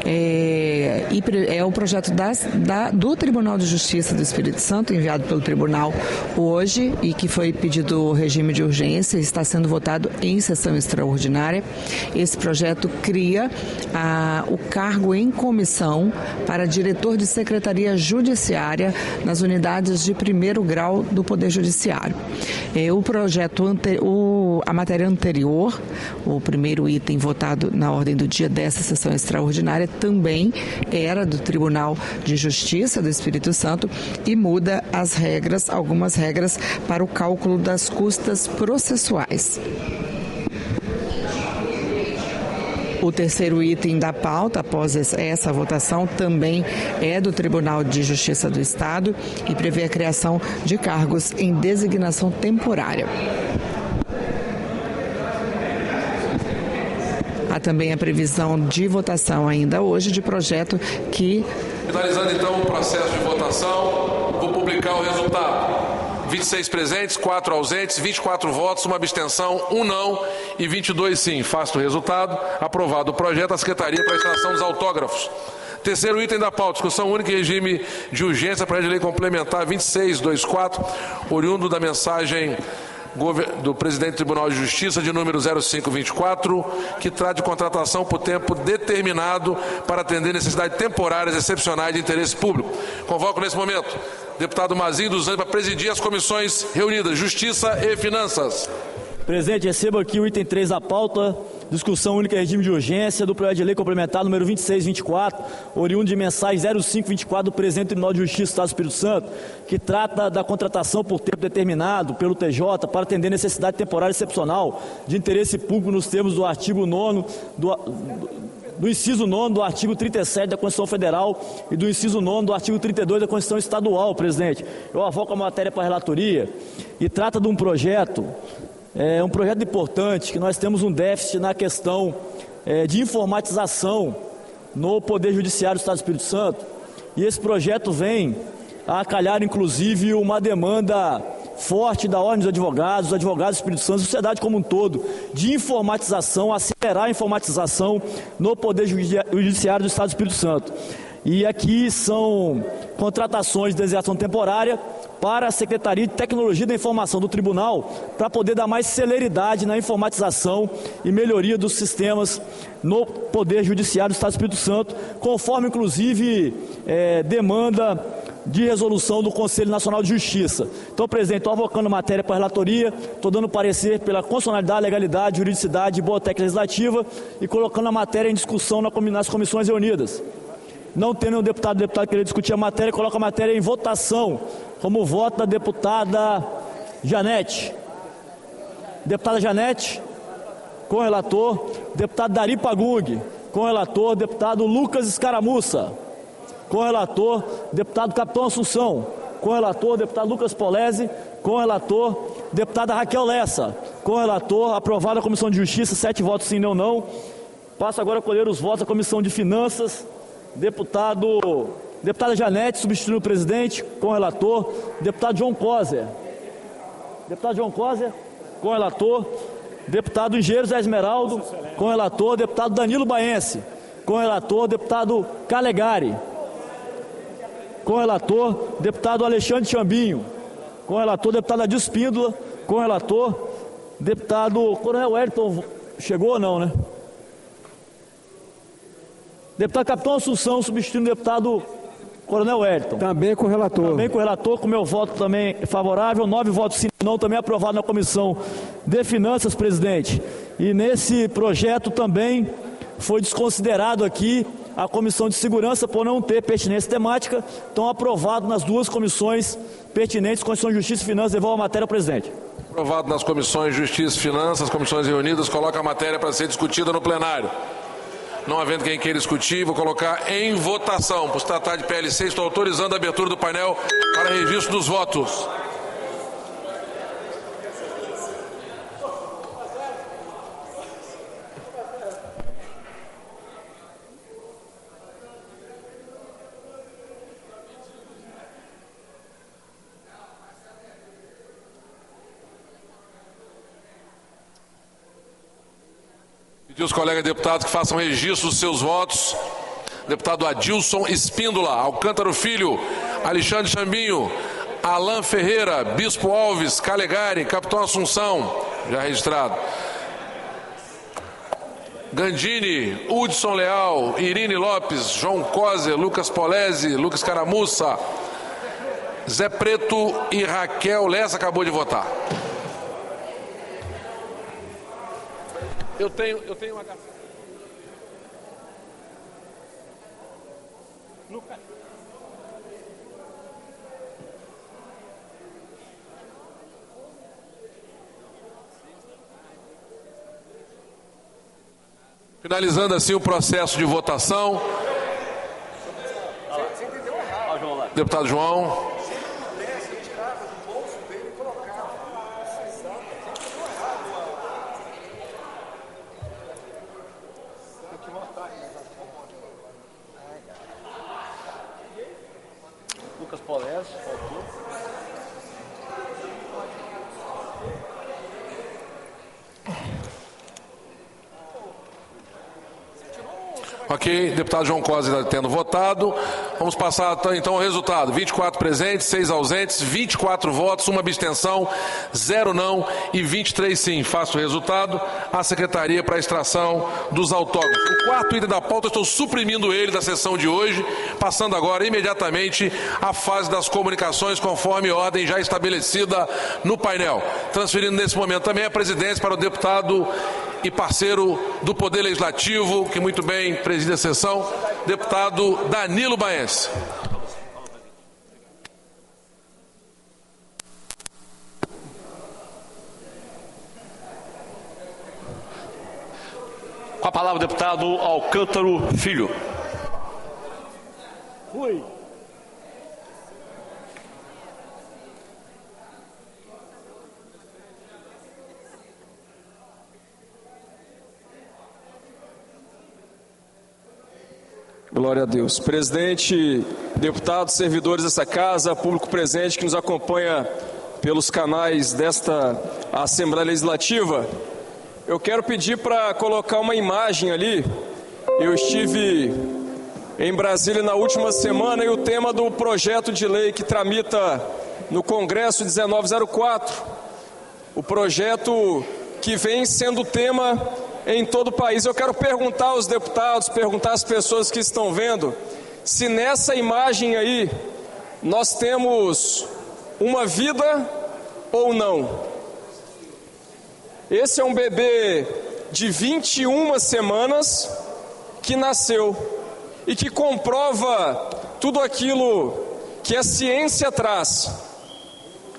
É o projeto do Tribunal de Justiça do Espírito Santo, enviado pelo tribunal hoje, e que foi pedido o regime de urgência, está sendo votado em sessão extraordinária. Esse projeto cria o cargo em comissão para diretor de secretaria judiciária nas unidades de primeiro grau do Poder Judiciário. A matéria anterior, o primeiro item votado na ordem do dia dessa sessão extraordinária, também era do Tribunal de Justiça do Espírito Santo e muda as regras, algumas regras para o cálculo das custas processuais. O terceiro item da pauta, após essa votação, também é do Tribunal de Justiça do Estado e prevê a criação de cargos em designação temporária. Há também a previsão de votação ainda hoje de projeto que... Finalizando então o processo de votação, vou publicar o resultado. 26 presentes, 4 ausentes, 24 votos, uma abstenção, 1 não e 22 sim. Faço o resultado. Aprovado o projeto, a Secretaria para a extração dos autógrafos. Terceiro item da pauta, discussão única em regime de urgência para a lei complementar 2624, oriundo da mensagem do presidente do Tribunal de Justiça de número 0524, que trata de contratação por tempo determinado para atender necessidades temporárias excepcionais de interesse público. Convoco nesse momento deputado Mazinho dos Anjos para presidir as comissões reunidas Justiça e Finanças. Presidente, recebo aqui o item 3 da pauta, discussão única em regime de urgência do projeto de lei complementar número 2624, oriundo de mensagem 0524 do presidente do Tribunal de Justiça do Estado do Espírito Santo, que trata da contratação por tempo determinado pelo TJ para atender necessidade temporária excepcional de interesse público nos termos do artigo 9º do inciso 9º do artigo 37 da Constituição Federal e do inciso 9º do artigo 32 da Constituição Estadual, presidente. Eu avoco a matéria para a relatoria e trata de um projeto importante, que nós temos um déficit na questão de informatização no Poder Judiciário do Estado do Espírito Santo, e esse projeto vem a calhar, inclusive, uma demanda forte da Ordem dos Advogados do Espírito Santo, sociedade como um todo, de informatização, acelerar a informatização no Poder Judiciário do Estado do Espírito Santo. E aqui são contratações de designação temporária para a Secretaria de Tecnologia da Informação do Tribunal, para poder dar mais celeridade na informatização e melhoria dos sistemas no Poder Judiciário do Estado do Espírito Santo, conforme, inclusive, demanda de resolução do Conselho Nacional de Justiça. Então, presidente, estou avocando matéria para a relatoria, estou dando parecer pela constitucionalidade, legalidade, juridicidade e boa técnica legislativa e colocando a matéria em discussão nas comissões reunidas. Não tem nenhum deputado querer discutir a matéria, coloca a matéria em votação, como vota a deputada Janete. Deputada Janete, com relator. Deputado Dari Pagung, com relator. Deputado Lucas Escaramuça, com relator. Deputado Capitão Assunção, com relator. Deputado Lucas Polese, com relator. Deputada Raquel Lessa, com relator. Aprovada a Comissão de Justiça, 7 votos sim, não. Passo agora a colher os votos da Comissão de Finanças. Deputada Janete, substituindo o presidente, com relator. Deputado João Coser. Deputado João Coser, com relator. Deputado Engenheiro Zé Esmeraldo, com relator. Deputado Danilo Baense, com relator. Deputado Calegari, com relator. Deputado Alexandre Chambinho, com relator. Deputado Adil Espíndola, com relator. Deputado Coronel Wellington, chegou ou não, né? Deputado Capitão Assunção, substituindo o deputado Coronel Wellington. Também com o relator. Também com o relator, com meu voto também favorável, 9 votos sim, não, também aprovado na Comissão de Finanças, presidente. E nesse projeto também foi desconsiderado aqui a Comissão de Segurança por não ter pertinência temática, então aprovado nas duas comissões pertinentes, Comissão de Justiça e Finanças. Devolvo a matéria ao presidente. Aprovado nas comissões de Justiça e Finanças, comissões reunidas, coloca a matéria para ser discutida no plenário. Não havendo quem queira discutir, vou colocar em votação. Por se tratar de PLC, estou autorizando a abertura do painel para registro dos votos. Pedir aos colegas deputados que façam registro dos seus votos. Deputado Adilson Espíndola, Alcântara Filho, Alexandre Chambinho, Alain Ferreira, Bispo Alves, Calegari, Capitão Assunção, já registrado. Gandini, Hudson Leal, Irine Lopes, João Coser, Lucas Polese, Lucas Caramuça, Zé Preto e Raquel Lessa acabou de votar. Eu tenho uma... Finalizando assim o processo de votação. Deputado João. Lucas Polés, Ok, deputado João Costa tendo votado. Vamos passar então ao resultado. 24 presentes, 6 ausentes, 24 votos, 1 abstenção, 0 não e 23 sim. Faço o resultado à Secretaria para a extração dos autógrafos. O quarto item da pauta, estou suprimindo ele da sessão de hoje, passando agora imediatamente à fase das comunicações, conforme ordem já estabelecida no painel. Transferindo nesse momento também a presidência para o deputado e parceiro do Poder Legislativo, que muito bem preside a sessão, deputado Danilo Baense. Com a palavra o deputado Alcântaro Filho. Fui. Glória a Deus. Presidente, deputados, servidores dessa casa, público presente que nos acompanha pelos canais desta Assembleia Legislativa, eu quero pedir para colocar uma imagem ali. Eu estive em Brasília na última semana e o tema do projeto de lei que tramita no Congresso 1904, o projeto que vem sendo tema em todo o país. Eu quero perguntar aos deputados, perguntar às pessoas que estão vendo, se nessa imagem aí nós temos uma vida ou não. Esse é um bebê de 21 semanas que nasceu e que comprova tudo aquilo que a ciência traz,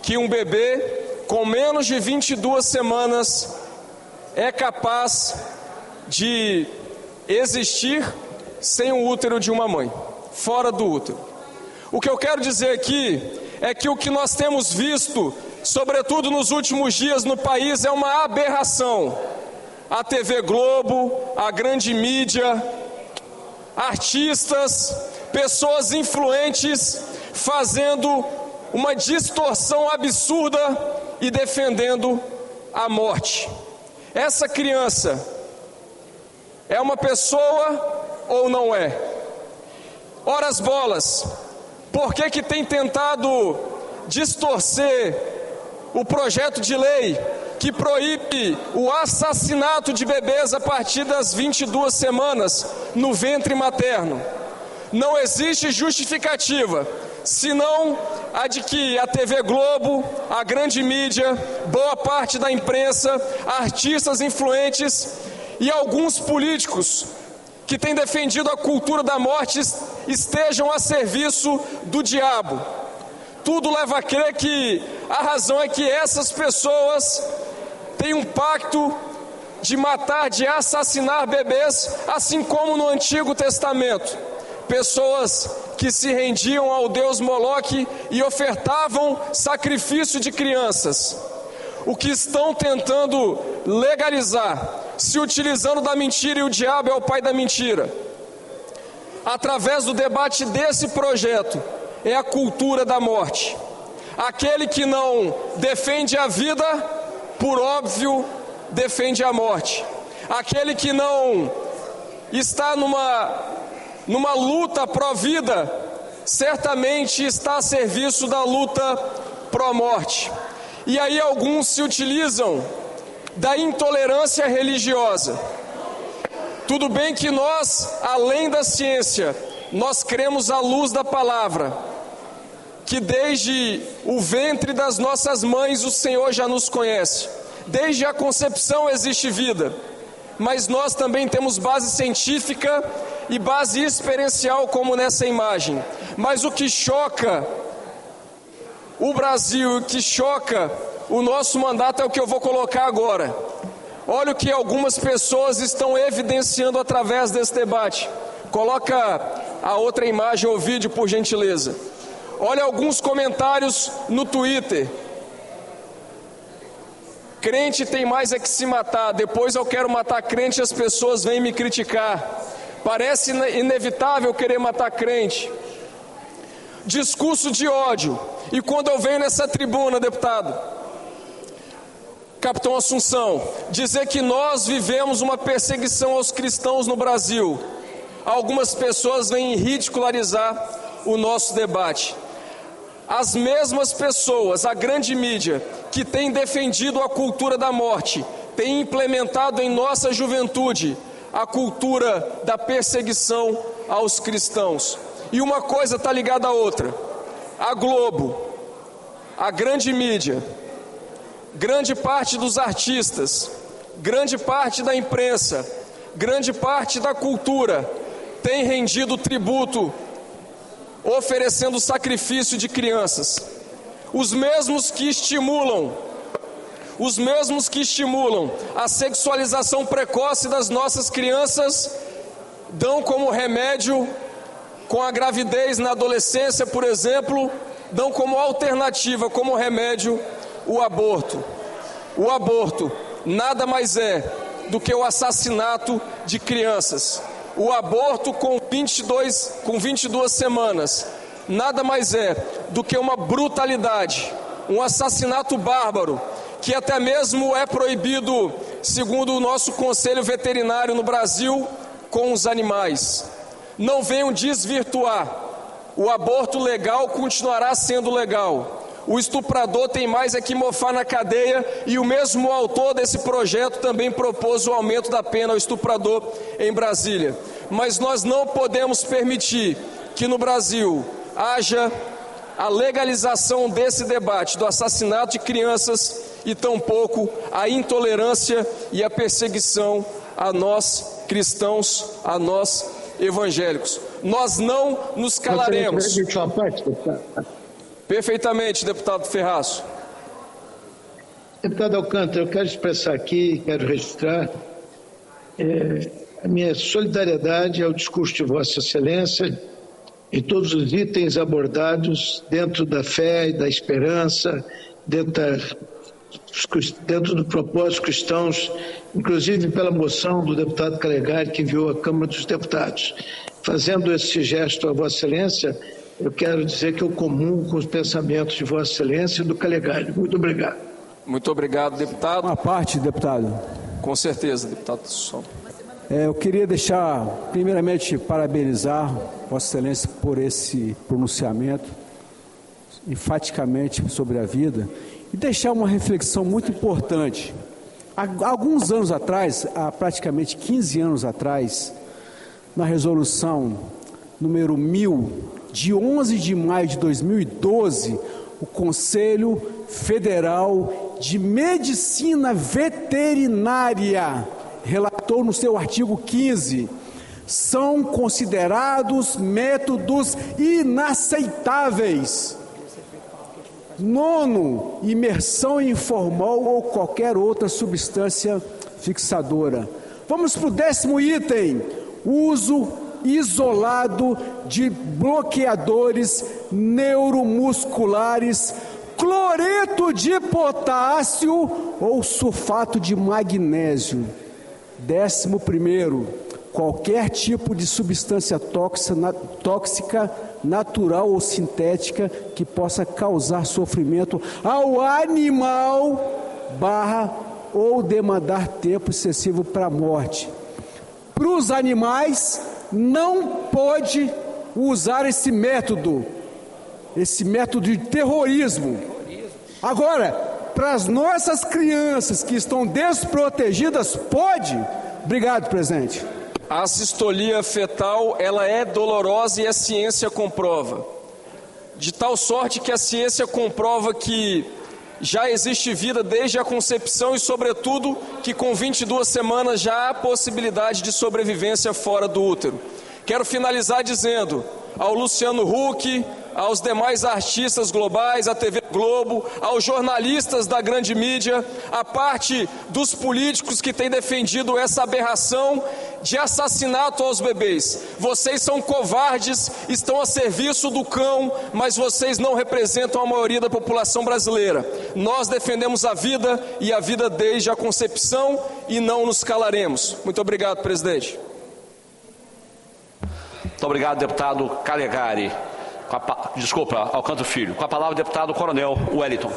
que um bebê com menos de 22 semanas é capaz de existir sem o útero de uma mãe, fora do útero. O que eu quero dizer aqui é que o que nós temos visto, sobretudo nos últimos dias no país, é uma aberração. A TV Globo, a grande mídia, artistas, pessoas influentes fazendo uma distorção absurda e defendendo a morte. Essa criança é uma pessoa ou não é? Ora as bolas, por que tem tentado distorcer o projeto de lei que proíbe o assassinato de bebês a partir das 22 semanas no ventre materno? Não existe justificativa, senão a de que a TV Globo, a grande mídia, boa parte da imprensa, artistas influentes e alguns políticos que têm defendido a cultura da morte estejam a serviço do diabo. Tudo leva a crer que a razão é que essas pessoas têm um pacto de matar, de assassinar bebês, assim como no Antigo Testamento. Pessoas que se rendiam ao deus Moloque e ofertavam sacrifício de crianças. O que estão tentando legalizar, se utilizando da mentira, e o diabo é o pai da mentira. Através do debate desse projeto, é a cultura da morte. Aquele que não defende a vida, por óbvio, defende a morte. Aquele que não está numa luta pró-vida, certamente está a serviço da luta pró-morte. E aí alguns se utilizam da intolerância religiosa. Tudo bem que nós, além da ciência, nós cremos à luz da palavra, que desde o ventre das nossas mães o Senhor já nos conhece. Desde a concepção existe vida. mas nós também temos base científica e base experiencial, como nessa imagem. Mas o que choca o Brasil, o que choca o nosso mandato é o que eu vou colocar agora. Olha o que algumas pessoas estão evidenciando através desse debate. Coloca a outra imagem ou vídeo, por gentileza. Olha alguns comentários no Twitter. Crente tem mais é que se matar. Depois eu quero matar crente e as pessoas vêm me criticar. Parece inevitável querer matar crente. Discurso de ódio. E quando eu venho nessa tribuna, deputado, Capitão Assunção, dizer que nós vivemos uma perseguição aos cristãos no Brasil, algumas pessoas vêm ridicularizar o nosso debate. As mesmas pessoas, a grande mídia, que tem defendido a cultura da morte, tem implementado em nossa juventude a cultura da perseguição aos cristãos. E uma coisa está ligada à outra. A Globo, a grande mídia, grande parte dos artistas, grande parte da imprensa, grande parte da cultura tem rendido tributo, oferecendo sacrifício de crianças. Os mesmos que estimulam a sexualização precoce das nossas crianças dão como remédio, com a gravidez na adolescência, por exemplo, dão como alternativa, como remédio, o aborto. O aborto nada mais é do que o assassinato de crianças. O aborto com 22 semanas nada mais é do que uma brutalidade, um assassinato bárbaro, que até mesmo é proibido, segundo o nosso Conselho Veterinário no Brasil, com os animais. Não venham desvirtuar. O aborto legal continuará sendo legal. O estuprador tem mais é que mofar na cadeia, e o mesmo autor desse projeto também propôs o aumento da pena ao estuprador em Brasília. Mas nós não podemos permitir que no Brasil haja a legalização desse debate do assassinato de crianças e tampouco a intolerância e a perseguição a nós cristãos, a nós evangélicos. Nós não nos calaremos. Perfeitamente, deputado Ferraz. Deputado Alcântara, eu quero expressar aqui, quero registrar a minha solidariedade ao discurso de Vossa Excelência e todos os itens abordados dentro da fé e da esperança, dentro do propósito cristãos, inclusive pela moção do deputado Calegari que enviou à Câmara dos Deputados. Fazendo esse gesto a Vossa Excelência, eu quero dizer que eu comungo com os pensamentos de Vossa Excelência e do Calegari. Muito obrigado. Muito obrigado, deputado. Uma parte, deputado. Com certeza, deputado. Eu queria deixar, primeiramente, parabenizar Vossa Excelência por esse pronunciamento, enfaticamente sobre a vida, e deixar uma reflexão muito importante. Há alguns anos atrás, há praticamente 15 anos atrás, na resolução número 1000, de 11 de maio de 2012, o Conselho Federal de Medicina Veterinária relatou no seu artigo 15, são considerados métodos inaceitáveis. 9, imersão informal ou qualquer outra substância fixadora. Vamos para o 10º item, uso isolado de bloqueadores neuromusculares, cloreto de potássio ou sulfato de magnésio. 11º, qualquer tipo de substância tóxica, natural ou sintética, que possa causar sofrimento ao animal, ou demandar tempo excessivo para a morte. Para os animais, não pode usar esse método de terrorismo. Agora, para as nossas crianças que estão desprotegidas, pode? Obrigado, presidente. A assistolia fetal, ela é dolorosa e a ciência comprova. De tal sorte que a ciência comprova que já existe vida desde a concepção e, sobretudo, que com 22 semanas já há possibilidade de sobrevivência fora do útero. Quero finalizar dizendo ao Luciano Huck, aos demais artistas globais, à TV Globo, aos jornalistas da grande mídia, a parte dos políticos que têm defendido essa aberração de assassinato aos bebês. Vocês são covardes, estão a serviço do cão, mas vocês não representam a maioria da população brasileira. Nós defendemos a vida e a vida desde a concepção e não nos calaremos. Muito obrigado, presidente. Muito obrigado, deputado Calegari. Alcanto Filho. Com a palavra, o deputado Coronel Wellington.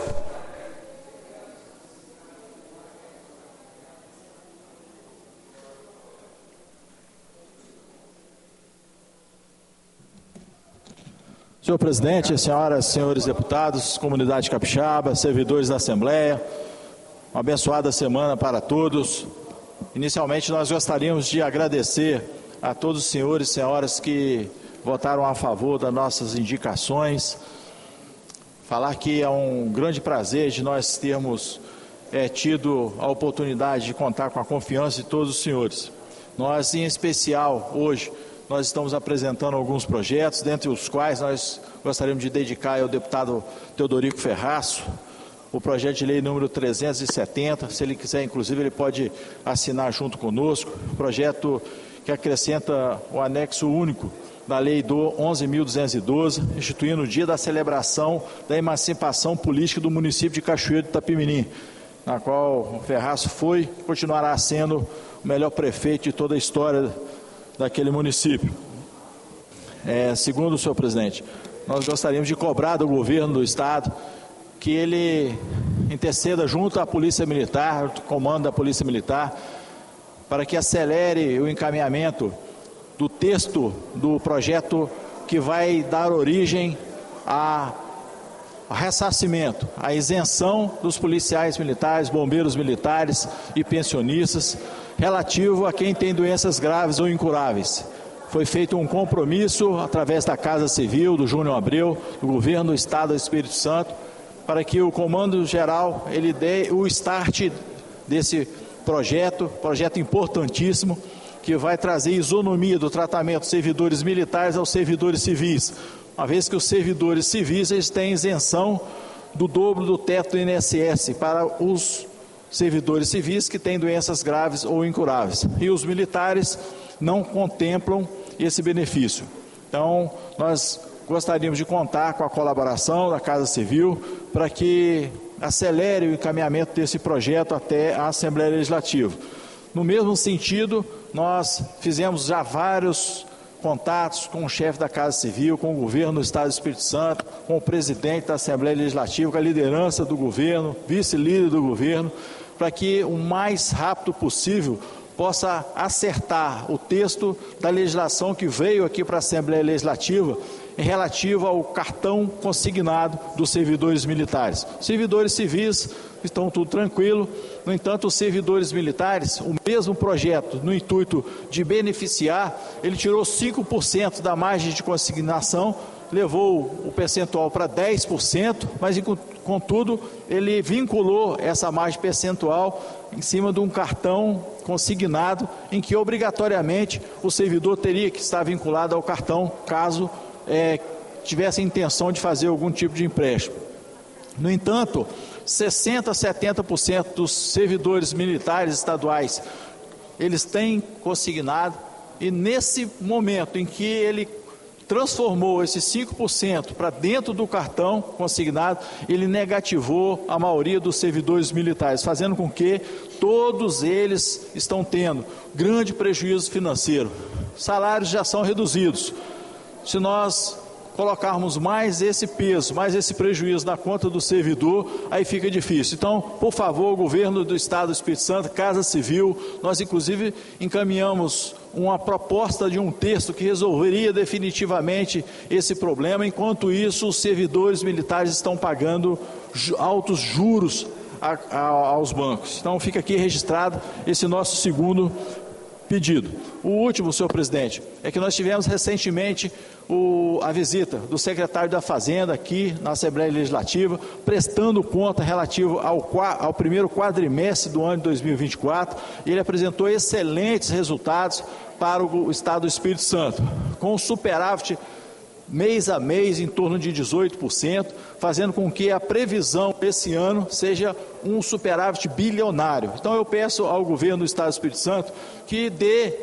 Senhor presidente, senhoras e senhores deputados, comunidade capixaba, servidores da Assembleia, uma abençoada semana para todos. Inicialmente, nós gostaríamos de agradecer a todos os senhores e senhoras que votaram a favor das nossas indicações. Falar que é um grande prazer de nós termos tido a oportunidade de contar com a confiança de todos os senhores. Nós, em especial, hoje, nós estamos apresentando alguns projetos, dentre os quais nós gostaríamos de dedicar ao deputado Teodorico Ferraço, o projeto de lei número 370, se ele quiser, inclusive, ele pode assinar junto conosco, projeto que acrescenta o anexo único da Lei do 11.212, instituindo o dia da celebração da emancipação política do município de Cachoeiro de Itapemirim, na qual o Ferraço foi e continuará sendo o melhor prefeito de toda a história daquele município. Segundo o senhor presidente, nós gostaríamos de cobrar do governo do Estado que ele interceda junto à Polícia Militar, ao comando da Polícia Militar, para que acelere o encaminhamento do texto do projeto que vai dar origem ao ressarcimento, à isenção dos policiais militares, bombeiros militares e pensionistas, relativo a quem tem doenças graves ou incuráveis. Foi feito um compromisso através da Casa Civil, do Júnior Abreu, do Governo do Estado do Espírito Santo, para que o Comando Geral ele dê o start desse projeto importantíssimo, que vai trazer isonomia do tratamento dos servidores militares aos servidores civis, uma vez que os servidores civis eles têm isenção do dobro do teto do INSS para os servidores civis que têm doenças graves ou incuráveis. E os militares não contemplam esse benefício. Então, nós gostaríamos de contar com a colaboração da Casa Civil para que acelere o encaminhamento desse projeto até a Assembleia Legislativa. No mesmo sentido, nós fizemos já vários contatos com o chefe da Casa Civil, com o governo do Estado do Espírito Santo, com o presidente da Assembleia Legislativa, com a liderança do governo, vice-líder do governo, para que o mais rápido possível possa acertar o texto da legislação que veio aqui para a Assembleia Legislativa em relativo ao cartão consignado dos servidores militares. Servidores civis estão tudo tranquilo, no entanto, os servidores militares, o mesmo projeto, no intuito de beneficiar, ele tirou 5% da margem de consignação, levou o percentual para 10%, mas, contudo, ele vinculou essa margem percentual em cima de um cartão consignado, em que, obrigatoriamente, o servidor teria que estar vinculado ao cartão, caso tivesse a intenção de fazer algum tipo de empréstimo. No entanto, 60% a 70% dos servidores militares estaduais, eles têm consignado, e nesse momento em que ele transformou esses 5% para dentro do cartão consignado, ele negativou a maioria dos servidores militares, fazendo com que todos eles estão tendo grande prejuízo financeiro. Salários já são reduzidos. Se nós colocarmos mais esse peso, mais esse prejuízo na conta do servidor, aí fica difícil. Então, por favor, governo do Estado do Espírito Santo, Casa Civil, nós inclusive encaminhamos uma proposta de um texto que resolveria definitivamente esse problema. Enquanto isso, os servidores militares estão pagando altos juros aos bancos. Então, fica aqui registrado esse nosso segundo pedido. O último, senhor presidente, é que nós tivemos recentemente a visita do secretário da Fazenda aqui na Assembleia Legislativa, prestando conta relativo ao primeiro quadrimestre do ano de 2024, e ele apresentou excelentes resultados para o Estado do Espírito Santo, com superávit mês a mês em torno de 18%, fazendo com que a previsão desse ano seja um superávit bilionário. Então eu peço ao governo do Estado do Espírito Santo que dê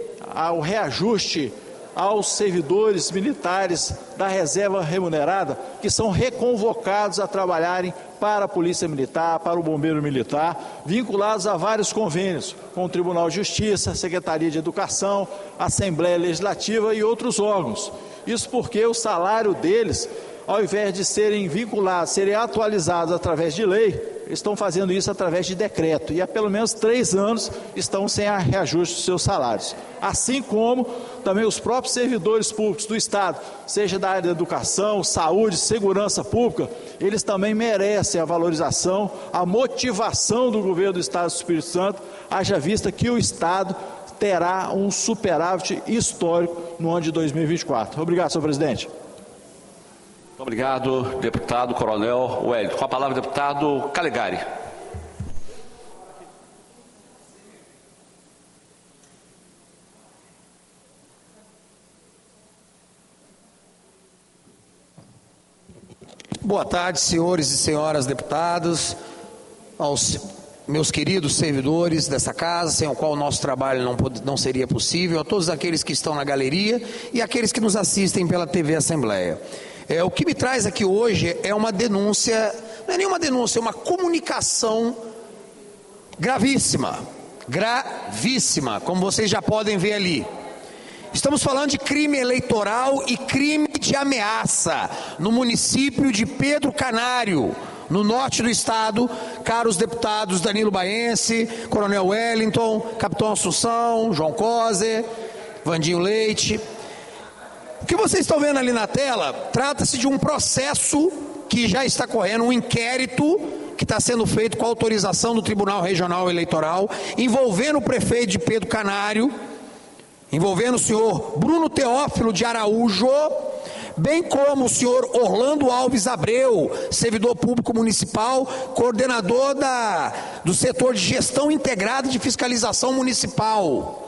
o reajuste aos servidores militares da reserva remunerada, que são reconvocados a trabalharem para a Polícia Militar, para o Bombeiro Militar, vinculados a vários convênios, com o Tribunal de Justiça, Secretaria de Educação, Assembleia Legislativa e outros órgãos. Isso porque o salário deles, ao invés de serem vinculados, serem atualizados através de lei, estão fazendo isso através de decreto, e há pelo menos 3 anos estão sem a reajuste dos seus salários. Assim como também os próprios servidores públicos do Estado, seja da área da educação, saúde, segurança pública, eles também merecem a valorização, a motivação do governo do Estado do Espírito Santo, haja vista que o Estado terá um superávit histórico no ano de 2024. Obrigado, senhor presidente. Muito obrigado, deputado Coronel Wellington. Com a palavra, deputado Calegari. Boa tarde, senhores e senhoras deputados, aos meus queridos servidores dessa casa, sem o qual o nosso trabalho não seria possível, a todos aqueles que estão na galeria e aqueles que nos assistem pela TV Assembleia. O que me traz aqui hoje é uma denúncia, não é nenhuma denúncia, é uma comunicação gravíssima, como vocês já podem ver ali. Estamos falando de crime eleitoral e crime de ameaça no município de Pedro Canário, no norte do estado, caros deputados Danilo Baense, Coronel Wellington, Capitão Assunção, João Coser, Vandinho Leite. O que vocês estão vendo ali na tela, trata-se de um processo que já está correndo, um inquérito que está sendo feito com a autorização do Tribunal Regional Eleitoral, envolvendo o prefeito de Pedro Canário, envolvendo o senhor Bruno Teófilo de Araújo, bem como o senhor Orlando Alves Abreu, servidor público municipal, coordenador do setor de gestão integrada de fiscalização municipal.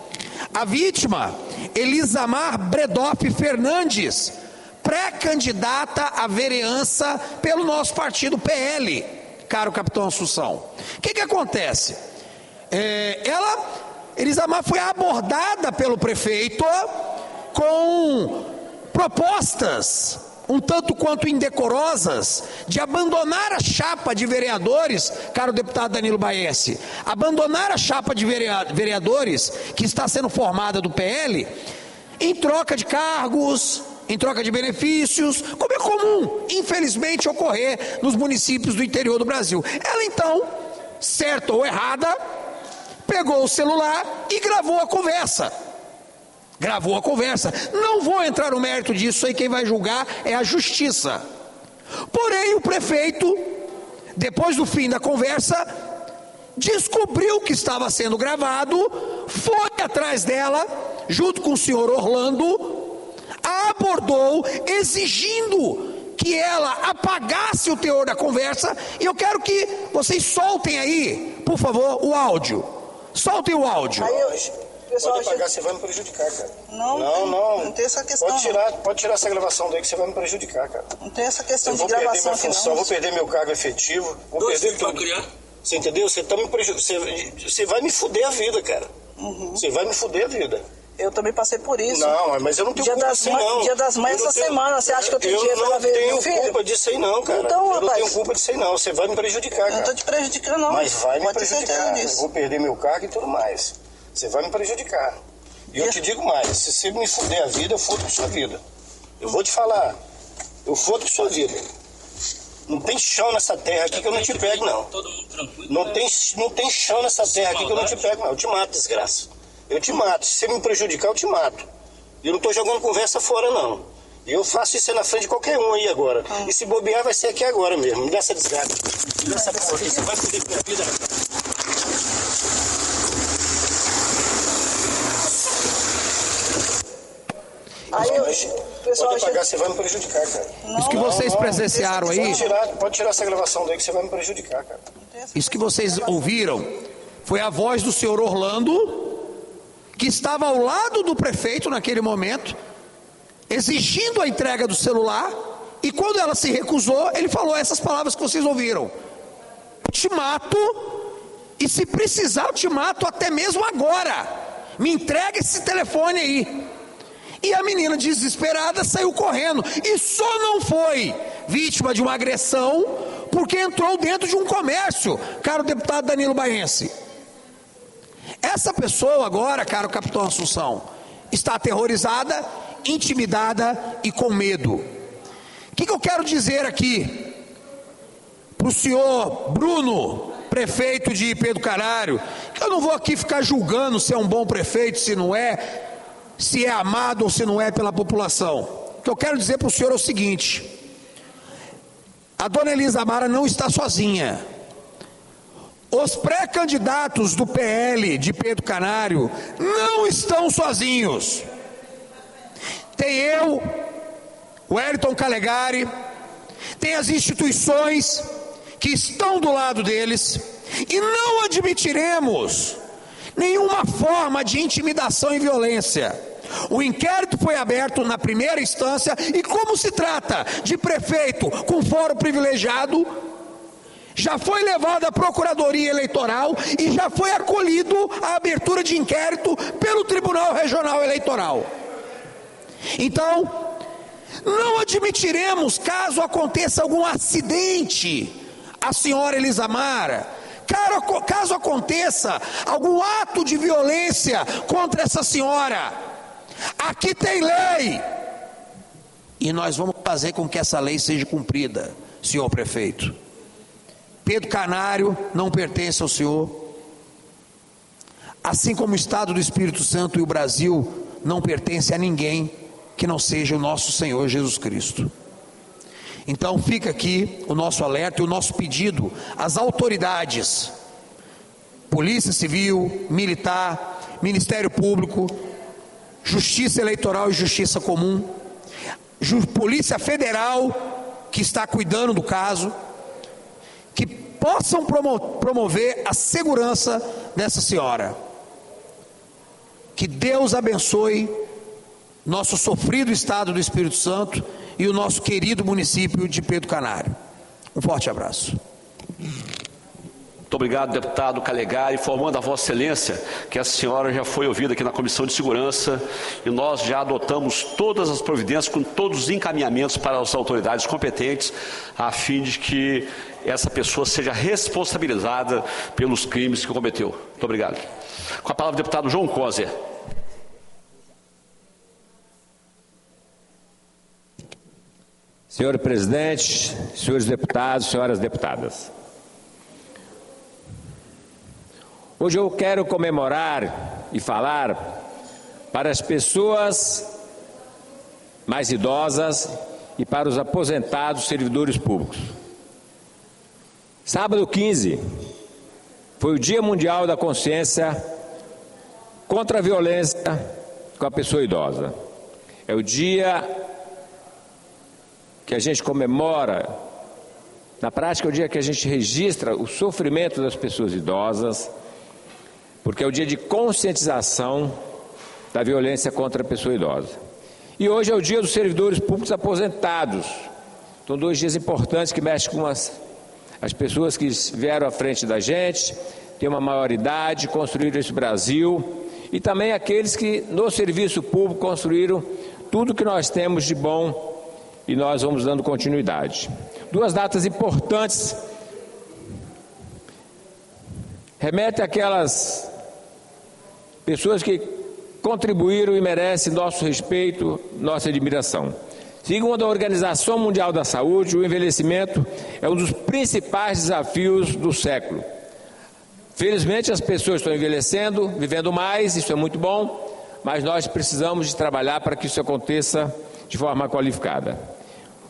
A vítima, Elisamar Bredoff Fernandes, pré-candidata à vereança pelo nosso partido PL, caro capitão Assunção. O que acontece? Elisamar foi abordada pelo prefeito com propostas um tanto quanto indecorosas de abandonar a chapa de vereadores, caro deputado Danilo Baense, abandonar a chapa de vereadores que está sendo formada do PL em troca de cargos, em troca de benefícios, como é comum, infelizmente, ocorrer nos municípios do interior do Brasil. Ela então, certa ou errada, pegou o celular e gravou a conversa. Não vou entrar no mérito disso, aí quem vai julgar é a justiça. Porém, o prefeito, depois do fim da conversa, descobriu que estava sendo gravado, foi atrás dela, junto com o senhor Orlando, a abordou, exigindo que ela apagasse o teor da conversa, e eu quero que vocês soltem aí, por favor, o áudio. Soltem o áudio. Pessoal, pode apagar, você vai me prejudicar, cara. Não tem essa questão. Pode tirar essa gravação daí que você vai me prejudicar, cara. Não tem essa questão de gravação. Eu vou perder minha função, vou perder meu cargo efetivo, vou perder tudo. Você entendeu? Você tá me prejudicando. Você vai me fuder a vida, cara. Você vai me fuder a vida. Eu também passei por isso. Não, mas eu não tenho culpa disso aí, não. Dia das Mães essa semana, você acha que eu tenho dinheiro pra ver meu filho? Eu não tenho culpa disso aí, não, cara. Então, eu não tenho culpa disso aí, não. Você vai me prejudicar, cara. Eu não tô te prejudicando, não. Mas vai me prejudicar. Eu vou perder meu cargo e tudo mais. Você vai me prejudicar. E eu te digo mais, se você me fuder a vida, eu fodo com sua vida. Eu vou te falar, eu fodo com sua vida. Não tem chão nessa terra aqui que eu não te pego, não. Não tem chão nessa terra aqui que eu não te pego, não. Eu te mato, desgraça. Eu te mato. Se você me prejudicar, eu te mato. Eu não tô jogando conversa fora, não. E eu faço isso na frente de qualquer um aí agora. E se bobear, vai ser aqui agora mesmo. Me dá essa desgraça. Me dá essa porra. Você vai foder com a minha vida. Pode apagar, você vai me prejudicar, cara. Isso que vocês presenciaram aí... Pode tirar essa gravação daí que você vai me prejudicar, cara. Isso que vocês ouviram foi a voz do senhor Orlando, que estava ao lado do prefeito naquele momento, exigindo a entrega do celular, e quando ela se recusou, ele falou essas palavras que vocês ouviram: eu te mato, e se precisar eu te mato até mesmo agora, me entrega esse telefone aí. E a menina desesperada saiu correndo, e só não foi vítima de uma agressão porque entrou dentro de um comércio, caro deputado Danilo Baense. Essa pessoa agora, caro capitão Assunção, está aterrorizada, intimidada e com medo. O que eu quero dizer aqui para o senhor Bruno, prefeito de Pedro Canário, que eu não vou aqui ficar julgando se é um bom prefeito, se não é, se é amado ou se não é pela população. O que eu quero dizer para o senhor é o seguinte: a dona Elisa Mara não está sozinha. Os pré-candidatos do PL de Pedro Canário não estão sozinhos. Tem eu, o Wellington Calegari, tem as instituições que estão do lado deles, e não admitiremos nenhuma forma de intimidação e violência. O inquérito foi aberto na primeira instância, e como se trata de prefeito com fórum privilegiado, já foi levado à Procuradoria Eleitoral e já foi acolhido a abertura de inquérito pelo Tribunal Regional Eleitoral. Então, não admitiremos, caso aconteça algum acidente à senhora Elisa Mara, caso aconteça algum ato de violência contra essa senhora, aqui tem lei, e nós vamos fazer com que essa lei seja cumprida, senhor prefeito. Pedro Canário não pertence ao senhor, assim como o Estado do Espírito Santo e o Brasil não pertence a ninguém que não seja o nosso Senhor Jesus Cristo. Então fica aqui o nosso alerta e o nosso pedido às autoridades, Polícia Civil, Militar, Ministério Público, Justiça Eleitoral e Justiça Comum, Polícia Federal, que está cuidando do caso, que possam promover a segurança dessa senhora. Que Deus abençoe nosso sofrido Estado do Espírito Santo e o nosso querido município de Pedro Canário. Um forte abraço. Muito obrigado, deputado Calegari, informando a Vossa Excelência que a senhora já foi ouvida aqui na Comissão de Segurança e nós já adotamos todas as providências com todos os encaminhamentos para as autoridades competentes a fim de que essa pessoa seja responsabilizada pelos crimes que cometeu. Muito obrigado. Com a palavra o deputado João Coser. Senhor presidente, senhores deputados, senhoras deputadas. Hoje eu quero comemorar e falar para as pessoas mais idosas e para os aposentados servidores públicos. Sábado 15 foi o Dia Mundial da Consciência contra a Violência com a Pessoa Idosa. É o dia que a gente comemora, na prática é o dia que a gente registra o sofrimento das pessoas idosas, porque é o dia de conscientização da violência contra a pessoa idosa. E hoje é o dia dos servidores públicos aposentados. São 2 dias importantes que mexem com as pessoas que vieram à frente da gente, têm uma maioridade, construíram esse Brasil, e também aqueles que no serviço público construíram tudo que nós temos de bom e nós vamos dando continuidade. 2 datas importantes remetem àquelas pessoas que contribuíram e merecem nosso respeito, nossa admiração. Segundo a Organização Mundial da Saúde, o envelhecimento é um dos principais desafios do século. Felizmente as pessoas estão envelhecendo, vivendo mais, isso é muito bom, mas nós precisamos de trabalhar para que isso aconteça de forma qualificada.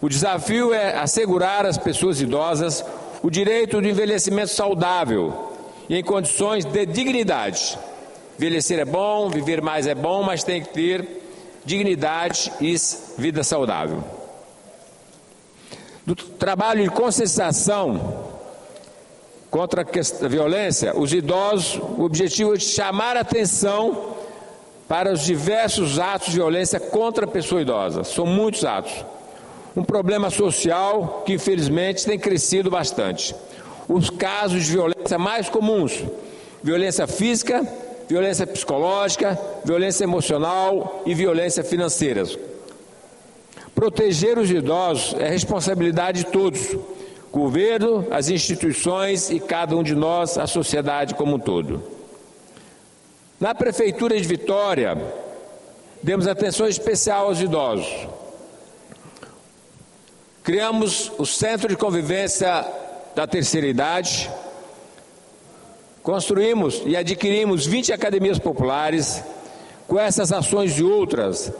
O desafio é assegurar às pessoas idosas o direito do envelhecimento saudável e em condições de dignidade. Envelhecer é bom, viver mais é bom, mas tem que ter dignidade e vida saudável. Do trabalho de conscientização contra a violência, os idosos, o objetivo é de chamar a atenção para os diversos atos de violência contra a pessoa idosa. São muitos atos. Um problema social que, infelizmente, tem crescido bastante. Os casos de violência mais comuns: violência física, violência psicológica, violência emocional e violência financeira. Proteger os idosos é responsabilidade de todos: governo, as instituições e cada um de nós, a sociedade como um todo. Na Prefeitura de Vitória, demos atenção especial aos idosos. Criamos o Centro de Convivência da Terceira Idade, construímos e adquirimos 20 academias populares. Com essas ações e outras,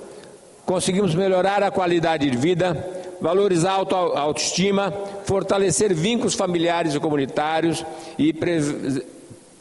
conseguimos melhorar a qualidade de vida, valorizar a autoestima, fortalecer vínculos familiares e comunitários e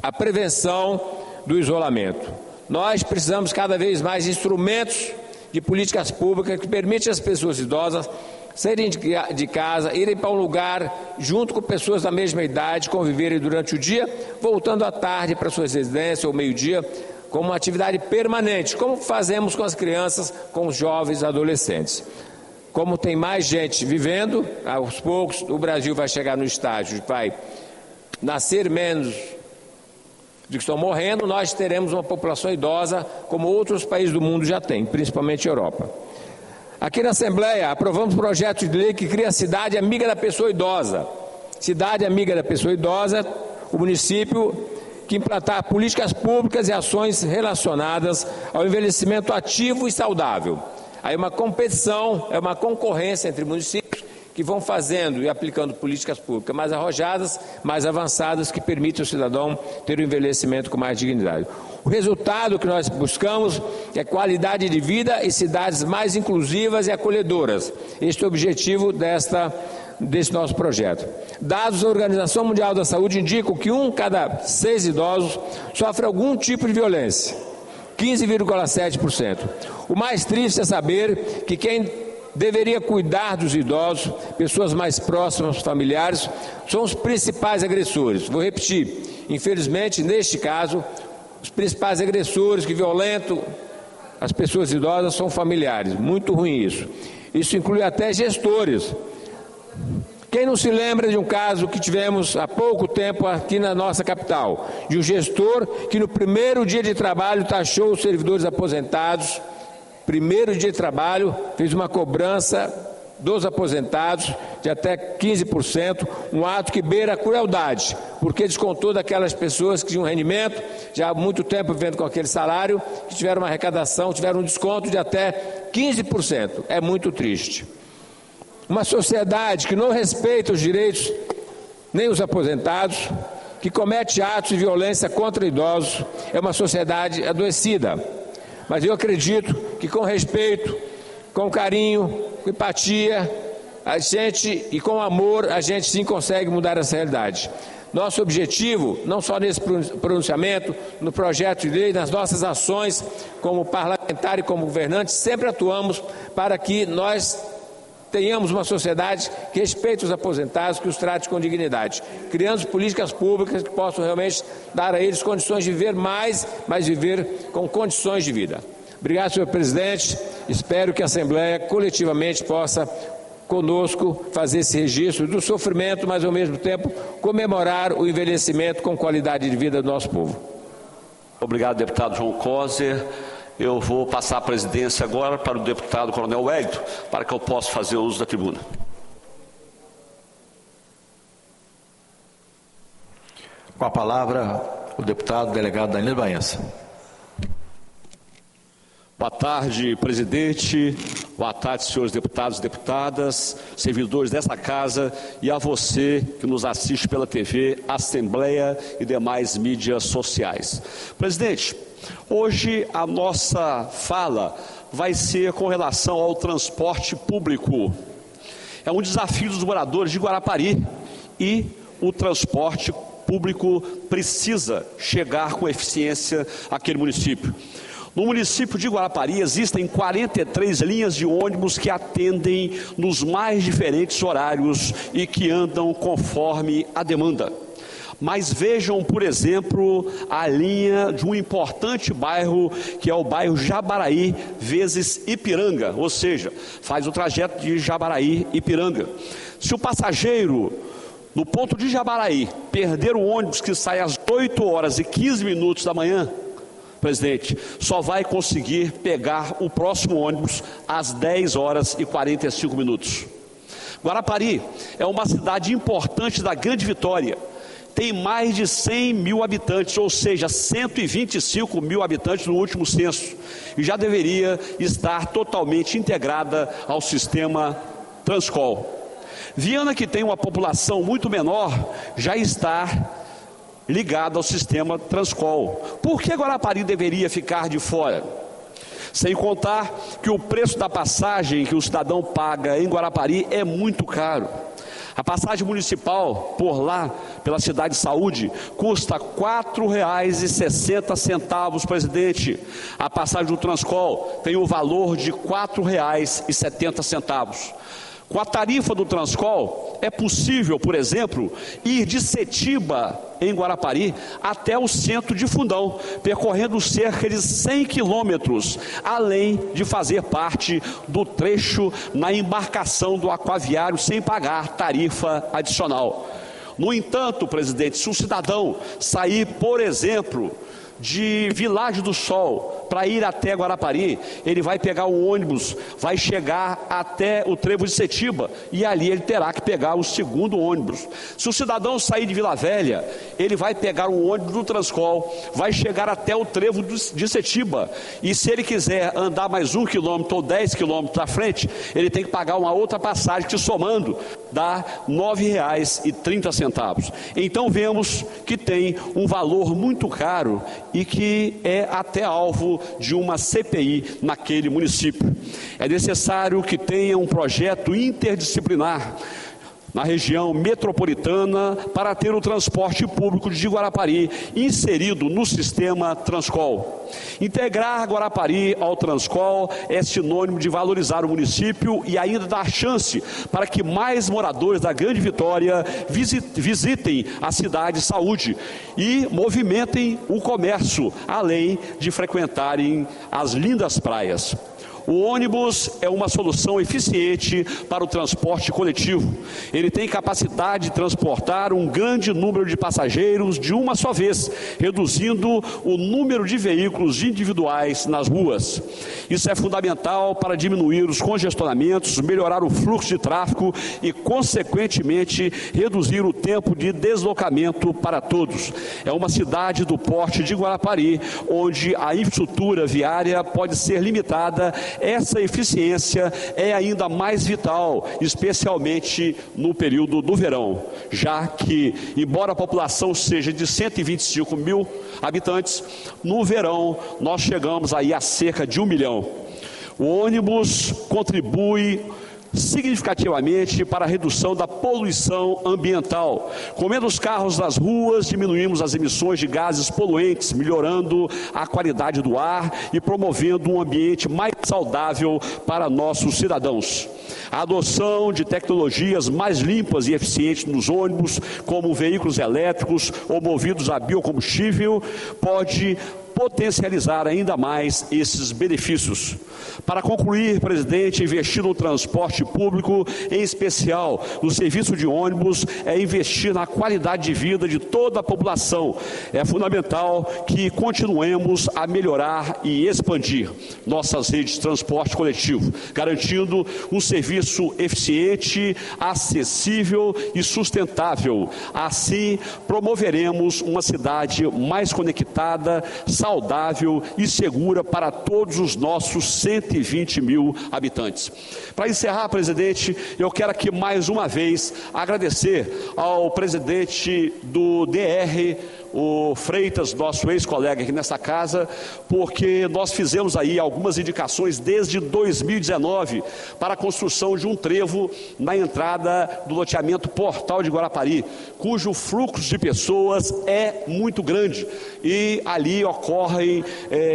a prevenção do isolamento. Nós precisamos cada vez mais de instrumentos de políticas públicas que permitem às pessoas idosas saírem de casa, irem para um lugar junto com pessoas da mesma idade, conviverem durante o dia, voltando à tarde para suas residências ou meio-dia, como uma atividade permanente, como fazemos com as crianças, com os jovens e adolescentes. Como tem mais gente vivendo, aos poucos o Brasil vai chegar no estágio de vai nascer menos de que estão morrendo, nós teremos uma população idosa como outros países do mundo já têm, principalmente a Europa. Aqui na Assembleia aprovamos um projeto de lei que cria a Cidade Amiga da Pessoa Idosa. Cidade Amiga da Pessoa Idosa, o município que implantar políticas públicas e ações relacionadas ao envelhecimento ativo e saudável. Aí uma competição, é uma concorrência entre municípios que vão fazendo e aplicando políticas públicas mais arrojadas, mais avançadas, que permitem ao cidadão ter um envelhecimento com mais dignidade. O resultado que nós buscamos é qualidade de vida e cidades mais inclusivas e acolhedoras. Este é o objetivo desse nosso projeto. Dados da Organização Mundial da Saúde indicam que 1 cada 6 idosos sofre algum tipo de violência, 15,7%. O mais triste é saber que quem deveria cuidar dos idosos, pessoas mais próximas, familiares, são os principais agressores. Vou repetir, infelizmente, neste caso, os principais agressores que violentam as pessoas idosas são familiares. Muito ruim isso. Isso inclui até gestores. Quem não se lembra de um caso que tivemos há pouco tempo aqui na nossa capital, de um gestor que no primeiro dia de trabalho taxou os servidores aposentados, primeiro dia de trabalho, fez uma cobrança dos aposentados de até 15%, um ato que beira a crueldade, porque descontou daquelas pessoas que tinham rendimento, já há muito tempo vivendo com aquele salário, que tiveram uma arrecadação, tiveram um desconto de até 15%. É muito triste. Uma sociedade que não respeita os direitos nem os aposentados, que comete atos de violência contra idosos, é uma sociedade adoecida. Mas eu acredito que com respeito, com carinho, com empatia, e com amor, a gente sim consegue mudar essa realidade. Nosso objetivo, não só nesse pronunciamento, no projeto de lei, nas nossas ações como parlamentar e como governante, sempre atuamos para que nós tenhamos uma sociedade que respeite os aposentados, que os trate com dignidade, criando políticas públicas que possam realmente dar a eles condições de viver mais, mas viver com condições de vida. Obrigado, senhor presidente. Espero que a Assembleia coletivamente possa, conosco, fazer esse registro do sofrimento, mas ao mesmo tempo comemorar o envelhecimento com qualidade de vida do nosso povo. Obrigado, deputado João Coser. Eu vou passar a presidência agora para o deputado Coronel Wellington, para que eu possa fazer uso da tribuna. Com a palavra, o deputado delegado Danilo Baença. Boa tarde, presidente. Boa tarde, senhores deputados e deputadas, servidores dessa casa e a você que nos assiste pela TV, Assembleia e demais mídias sociais. Presidente, hoje a nossa fala vai ser com relação ao transporte público. É um desafio dos moradores de Guarapari e o transporte público precisa chegar com eficiência àquele município. No município de Guarapari existem 43 linhas de ônibus que atendem nos mais diferentes horários e que andam conforme a demanda. Mas vejam, por exemplo, a linha de um importante bairro, que é o bairro Jabaraí vezes Ipiranga, ou seja, faz o trajeto de Jabaraí-Ipiranga. Se o passageiro, no ponto de Jabaraí, perder o ônibus que sai às 8 horas e 15 minutos da manhã, presidente, só vai conseguir pegar o próximo ônibus às 10 horas e 45 minutos. Guarapari é uma cidade importante da Grande Vitória. Tem mais de 100 mil habitantes, ou seja, 125 mil habitantes no último censo, e já deveria estar totalmente integrada ao sistema Transcol. Viana, que tem uma população muito menor, já está ligada ao sistema Transcol. Por que Guarapari deveria ficar de fora? Sem contar que o preço da passagem que o cidadão paga em Guarapari é muito caro. A passagem municipal por lá, pela Cidade de Saúde, custa R$ 4,60, presidente. A passagem do Transcol tem o valor de R$ 4,70. Com a tarifa do Transcol, é possível, por exemplo, ir de Setiba, em Guarapari, até o centro de Fundão, percorrendo cerca de 100 quilômetros, além de fazer parte do trecho na embarcação do aquaviário sem pagar tarifa adicional. No entanto, presidente, se um cidadão sair, por exemplo, de Vilagem do Sol para ir até Guarapari, ele vai pegar um ônibus, vai chegar até o trevo de Setiba e ali ele terá que pegar o segundo ônibus. Se o cidadão sair de Vila Velha, ele vai pegar um ônibus do Transcol, vai chegar até o trevo de Setiba, e se ele quiser andar mais 1 quilômetro ou 10 quilômetros à frente, ele tem que pagar uma outra passagem que, somando, dá R$ 9,30. Então vemos que tem um valor muito caro e que é até alvo de uma CPI naquele município. É necessário que tenha um projeto interdisciplinar na região metropolitana para ter o transporte público de Guarapari inserido no sistema Transcol. Integrar Guarapari ao Transcol é sinônimo de valorizar o município e ainda dar chance para que mais moradores da Grande Vitória visitem a cidade de Saúde e movimentem o comércio, além de frequentarem as lindas praias. O ônibus é uma solução eficiente para o transporte coletivo. Ele tem capacidade de transportar um grande número de passageiros de uma só vez, reduzindo o número de veículos individuais nas ruas. Isso é fundamental para diminuir os congestionamentos, melhorar o fluxo de tráfego e, consequentemente, reduzir o tempo de deslocamento para todos. É uma cidade do porte de Guarapari, onde a infraestrutura viária pode ser limitada. Essa eficiência é ainda mais vital, especialmente no período do verão, já que, embora a população seja de 125 mil habitantes, no verão nós chegamos aí a cerca de 1 milhão. O ônibus contribui significativamente para a redução da poluição ambiental. Com menos carros nas ruas, diminuímos as emissões de gases poluentes, melhorando a qualidade do ar e promovendo um ambiente mais saudável para nossos cidadãos. A adoção de tecnologias mais limpas e eficientes nos ônibus, como veículos elétricos ou movidos a biocombustível, pode potencializar ainda mais esses benefícios. Para concluir, presidente, investir no transporte público, em especial no serviço de ônibus, é investir na qualidade de vida de toda a população. É fundamental que continuemos a melhorar e expandir nossas redes de transporte coletivo, garantindo um serviço eficiente, acessível e sustentável. Assim, promoveremos uma cidade mais conectada, saudável e segura para todos os nossos 120 mil habitantes. Para encerrar, presidente, eu quero aqui mais uma vez agradecer ao presidente do DR, o Freitas, nosso ex-colega aqui nessa casa, porque nós fizemos aí algumas indicações desde 2019 para a construção de um trevo na entrada do loteamento Portal de Guarapari, cujo fluxo de pessoas é muito grande e ali ocorrem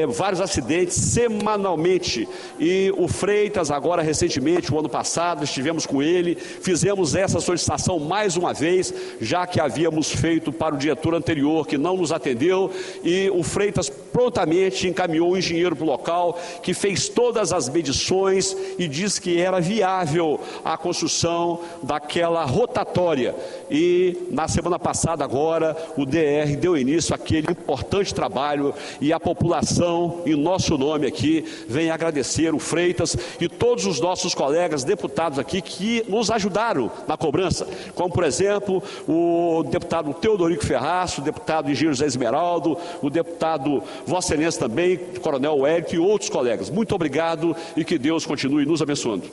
vários acidentes semanalmente. E o Freitas, agora recentemente, o ano passado, estivemos com ele, fizemos essa solicitação mais uma vez, já que havíamos feito para o diretor anterior, que não nos atendeu, e o Freitas prontamente encaminhou o engenheiro para o local, que fez todas as medições e disse que era viável a construção daquela rotatória. E na semana passada agora, o DR deu início àquele importante trabalho e a população, em nosso nome aqui, vem agradecer o Freitas e todos os nossos colegas deputados aqui que nos ajudaram na cobrança, como por exemplo o deputado Teodorico Ferraz, o deputado engenheiro Zé Esmeraldo, o deputado Vossa Excelência também, Coronel Wellington e outros colegas. Muito obrigado e que Deus continue nos abençoando.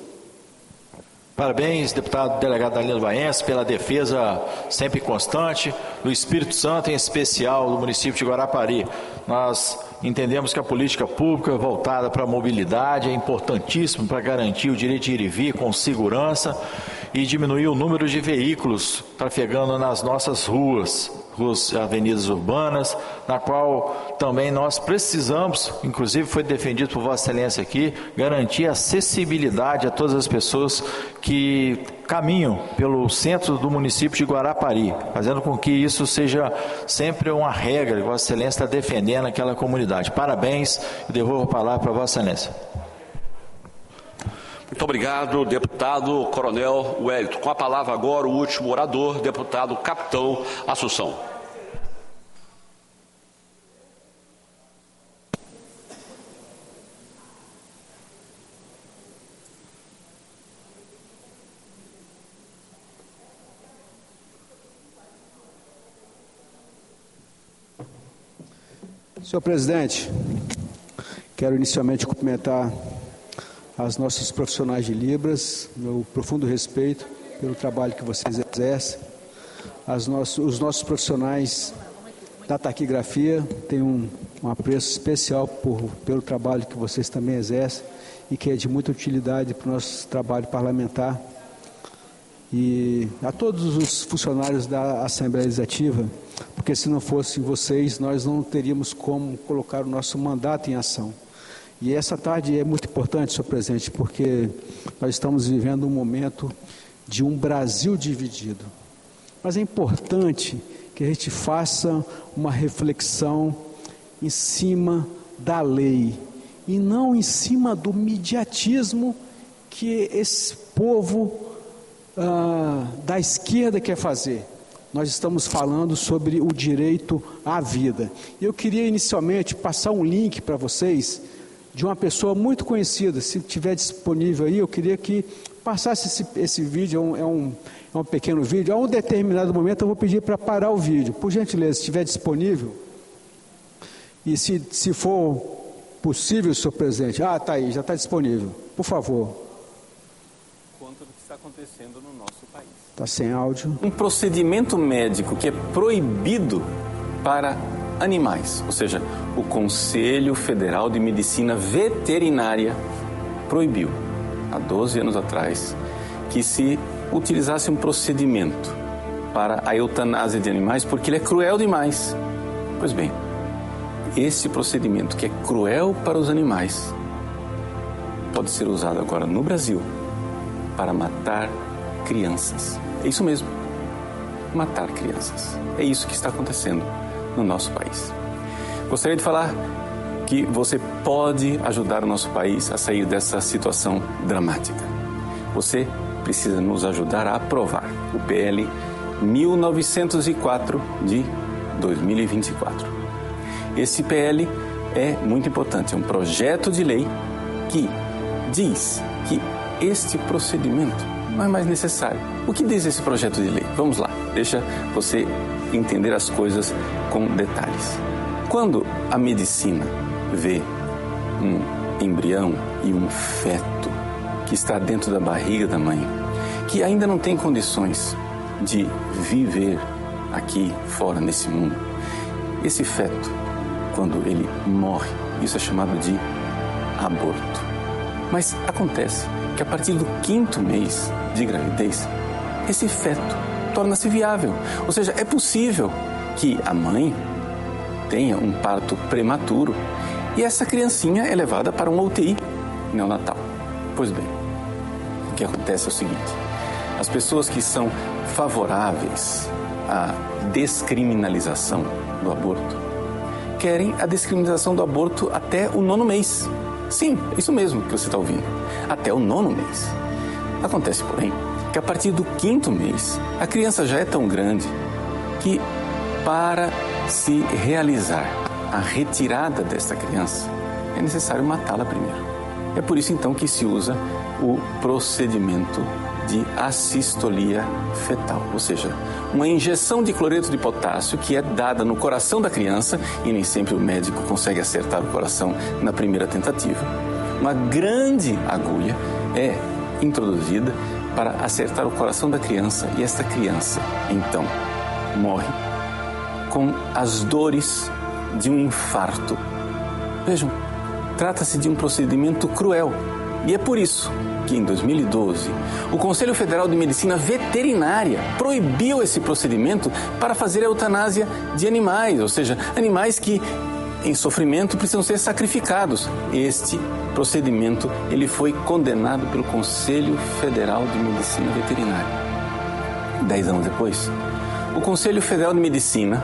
Parabéns, deputado delegado Danilo Baense, pela defesa sempre constante do Espírito Santo, em especial do município de Guarapari. Nós entendemos que a política pública voltada para a mobilidade é importantíssima para garantir o direito de ir e vir com segurança e diminuir o número de veículos trafegando nas nossas ruas e avenidas urbanas, na qual também nós precisamos, inclusive foi defendido por Vossa Excelência aqui, garantir acessibilidade a todas as pessoas que caminham pelo centro do município de Guarapari, fazendo com que isso seja sempre uma regra que Vossa Excelência está defendendo aquela comunidade. Parabéns e devolvo a palavra para Vossa Excelência. Muito obrigado, deputado Coronel Wellington. Com a palavra agora o último orador, deputado Capitão Assunção. Senhor presidente, quero inicialmente cumprimentar as nossas profissionais de Libras, meu profundo respeito pelo trabalho que vocês exercem. Os nossos profissionais da taquigrafia têm um apreço especial pelo trabalho que vocês também exercem e que é de muita utilidade para o nosso trabalho parlamentar. E a todos os funcionários da Assembleia Legislativa, porque se não fossem vocês, nós não teríamos como colocar o nosso mandato em ação. E essa tarde é muito importante, senhor presidente, porque nós estamos vivendo um momento de um Brasil dividido. Mas é importante que a gente faça uma reflexão em cima da lei e não em cima do mediatismo que esse povo da esquerda quer fazer. Nós estamos falando sobre o direito à vida. Eu queria inicialmente passar um link para vocês de uma pessoa muito conhecida. Se estiver disponível aí, eu queria que passasse esse vídeo, é um pequeno vídeo. A um determinado momento eu vou pedir para parar o vídeo. Por gentileza, se estiver disponível. E se for possível, senhor presidente. Está aí, já está disponível. Por favor. Quanto do que está acontecendo no nosso país. Está sem áudio. Um procedimento médico que é proibido para animais, ou seja, o Conselho Federal de Medicina Veterinária proibiu, há 12 anos atrás, que se utilizasse um procedimento para a eutanásia de animais, porque ele é cruel demais. Pois bem, esse procedimento que é cruel para os animais pode ser usado agora no Brasil para matar crianças. É isso mesmo, matar crianças. É isso que está acontecendo no nosso país. Gostaria de falar que você pode ajudar o nosso país a sair dessa situação dramática. Você precisa nos ajudar a aprovar o PL 1904 de 2024. Esse PL é muito importante, é um projeto de lei que diz que este procedimento não é mais necessário. O que diz esse projeto de lei? Vamos lá, deixa você entender as coisas com detalhes. Quando a medicina vê um embrião e um feto que está dentro da barriga da mãe, que ainda não tem condições de viver aqui fora nesse mundo, esse feto, quando ele morre, isso é chamado de aborto. Mas acontece que a partir do 5º mês de gravidez, esse feto torna-se viável. Ou seja, é possível que a mãe tenha um parto prematuro e essa criancinha é levada para uma UTI neonatal. Pois bem, o que acontece é o seguinte: as pessoas que são favoráveis à descriminalização do aborto querem a descriminalização do aborto até o 9º mês. Sim, é isso mesmo que você está ouvindo, até o 9º mês. Acontece, porém, que a partir do 5º mês, a criança já é tão grande que, para se realizar a retirada desta criança, é necessário matá-la primeiro. É por isso, então, que se usa o procedimento de assistolia fetal, ou seja, uma injeção de cloreto de potássio que é dada no coração da criança, e nem sempre o médico consegue acertar o coração na primeira tentativa. Uma grande agulha é introduzida para acertar o coração da criança e esta criança, então, morre com as dores de um infarto. Vejam, trata-se de um procedimento cruel. E é por isso que, em 2012, o Conselho Federal de Medicina Veterinária proibiu esse procedimento para fazer a eutanásia de animais, ou seja, animais que, em sofrimento, precisam ser sacrificados. Este procedimento ele foi condenado pelo Conselho Federal de Medicina Veterinária. 10 anos depois, o Conselho Federal de Medicina,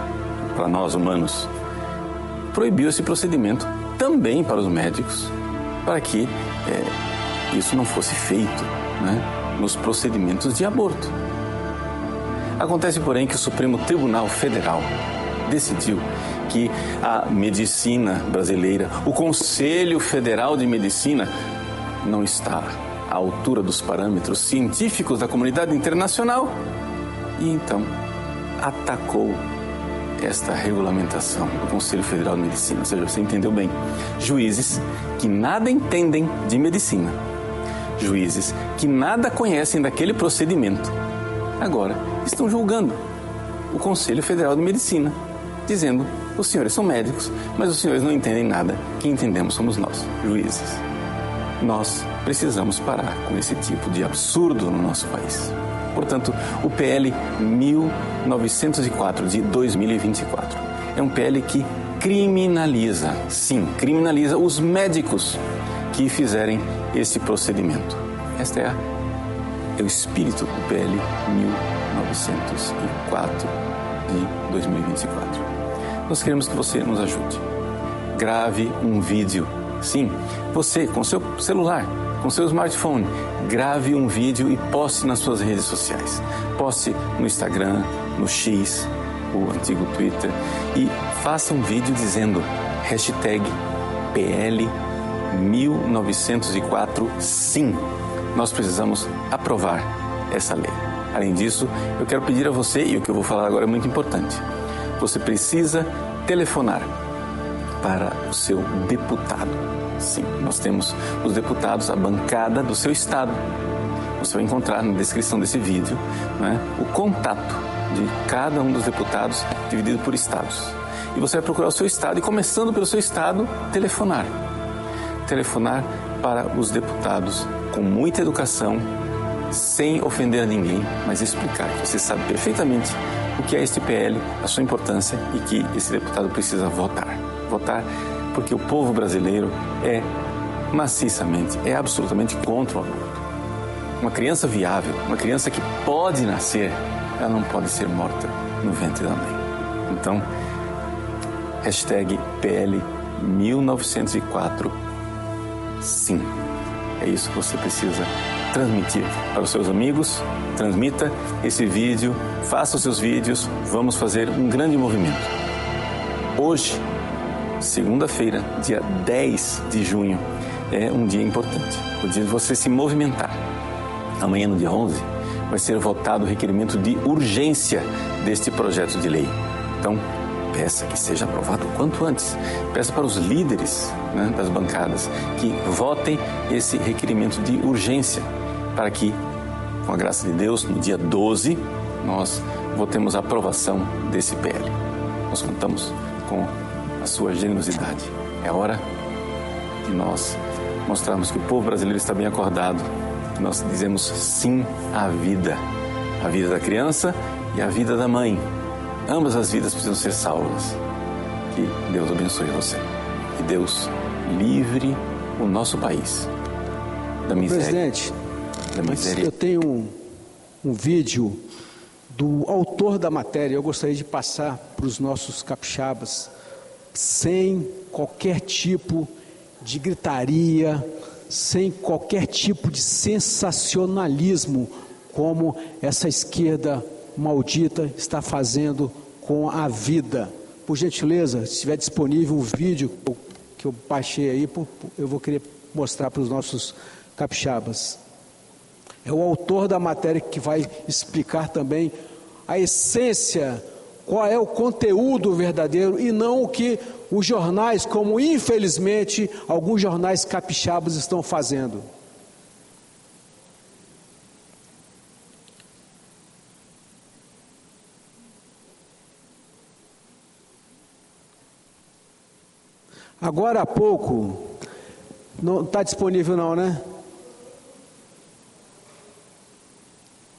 para nós humanos, proibiu esse procedimento também para os médicos, para que isso não fosse feito, né, nos procedimentos de aborto. Acontece, porém, que o Supremo Tribunal Federal decidiu que a medicina brasileira, o Conselho Federal de Medicina, não está à altura dos parâmetros científicos da comunidade internacional e, então, atacou esta regulamentação do Conselho Federal de Medicina. Ou seja, você entendeu bem, juízes que nada entendem de medicina, juízes que nada conhecem daquele procedimento, agora estão julgando o Conselho Federal de Medicina, dizendo: os senhores são médicos, mas os senhores não entendem nada, quem entendemos somos nós, juízes. Nós precisamos parar com esse tipo de absurdo no nosso país. Portanto, o PL 1904 de 2024 é um PL que criminaliza, sim, criminaliza os médicos que fizerem esse procedimento. Este é o espírito do PL 1904 de 2024. Nós queremos que você nos ajude. Grave um vídeo. Sim, você, com seu celular, com seu smartphone, grave um vídeo e poste nas suas redes sociais. Poste no Instagram, no X, o antigo Twitter, e faça um vídeo dizendo #PL 1904 sim. Nós precisamos aprovar essa lei. Além disso, eu quero pedir a você, e o que eu vou falar agora é muito importante, você precisa telefonar para o seu deputado. Sim, nós temos os deputados, a bancada do seu estado. Você vai encontrar na descrição desse vídeo, né, o contato de cada um dos deputados dividido por estados. E você vai procurar o seu estado e, começando pelo seu estado, telefonar. Telefonar para os deputados com muita educação, sem ofender ninguém, mas explicar que você sabe perfeitamente o que é este PL, a sua importância e que esse deputado precisa votar. Votar porque o povo brasileiro é maciçamente, é absolutamente contra o aborto. Uma criança viável, uma criança que pode nascer, ela não pode ser morta no ventre da mãe. Então, #PL 1904 sim. É isso que você precisa transmitir para os seus amigos. Transmita esse vídeo, faça os seus vídeos, vamos fazer um grande movimento. Hoje, segunda-feira, dia 10 de junho, é um dia importante, o dia de você se movimentar. Amanhã, no dia 11, vai ser votado o requerimento de urgência deste projeto de lei. Então, peça que seja aprovado o quanto antes. Peça para os líderes, né, das bancadas que votem esse requerimento de urgência para que, com a graça de Deus, no dia 12, nós votemos a aprovação desse PL. Nós contamos com a sua generosidade. É hora de nós mostrarmos que o povo brasileiro está bem acordado. Nós dizemos sim à vida da criança e à vida da mãe. Ambas as vidas precisam ser salvas. Que Deus abençoe você. Que Deus livre o nosso país da miséria. Presidente, eu tenho um vídeo do autor da matéria. Eu gostaria de passar para os nossos capixabas, sem qualquer tipo de gritaria, sem qualquer tipo de sensacionalismo, como essa esquerda maldita está fazendo com a vida. Por gentileza, se estiver disponível um vídeo que eu baixei aí, eu vou querer mostrar para os nossos capixabas. É o autor da matéria que vai explicar também a essência, qual é o conteúdo verdadeiro e não o que os jornais, como infelizmente alguns jornais capixabas estão fazendo. Agora há pouco, não está disponível não, né?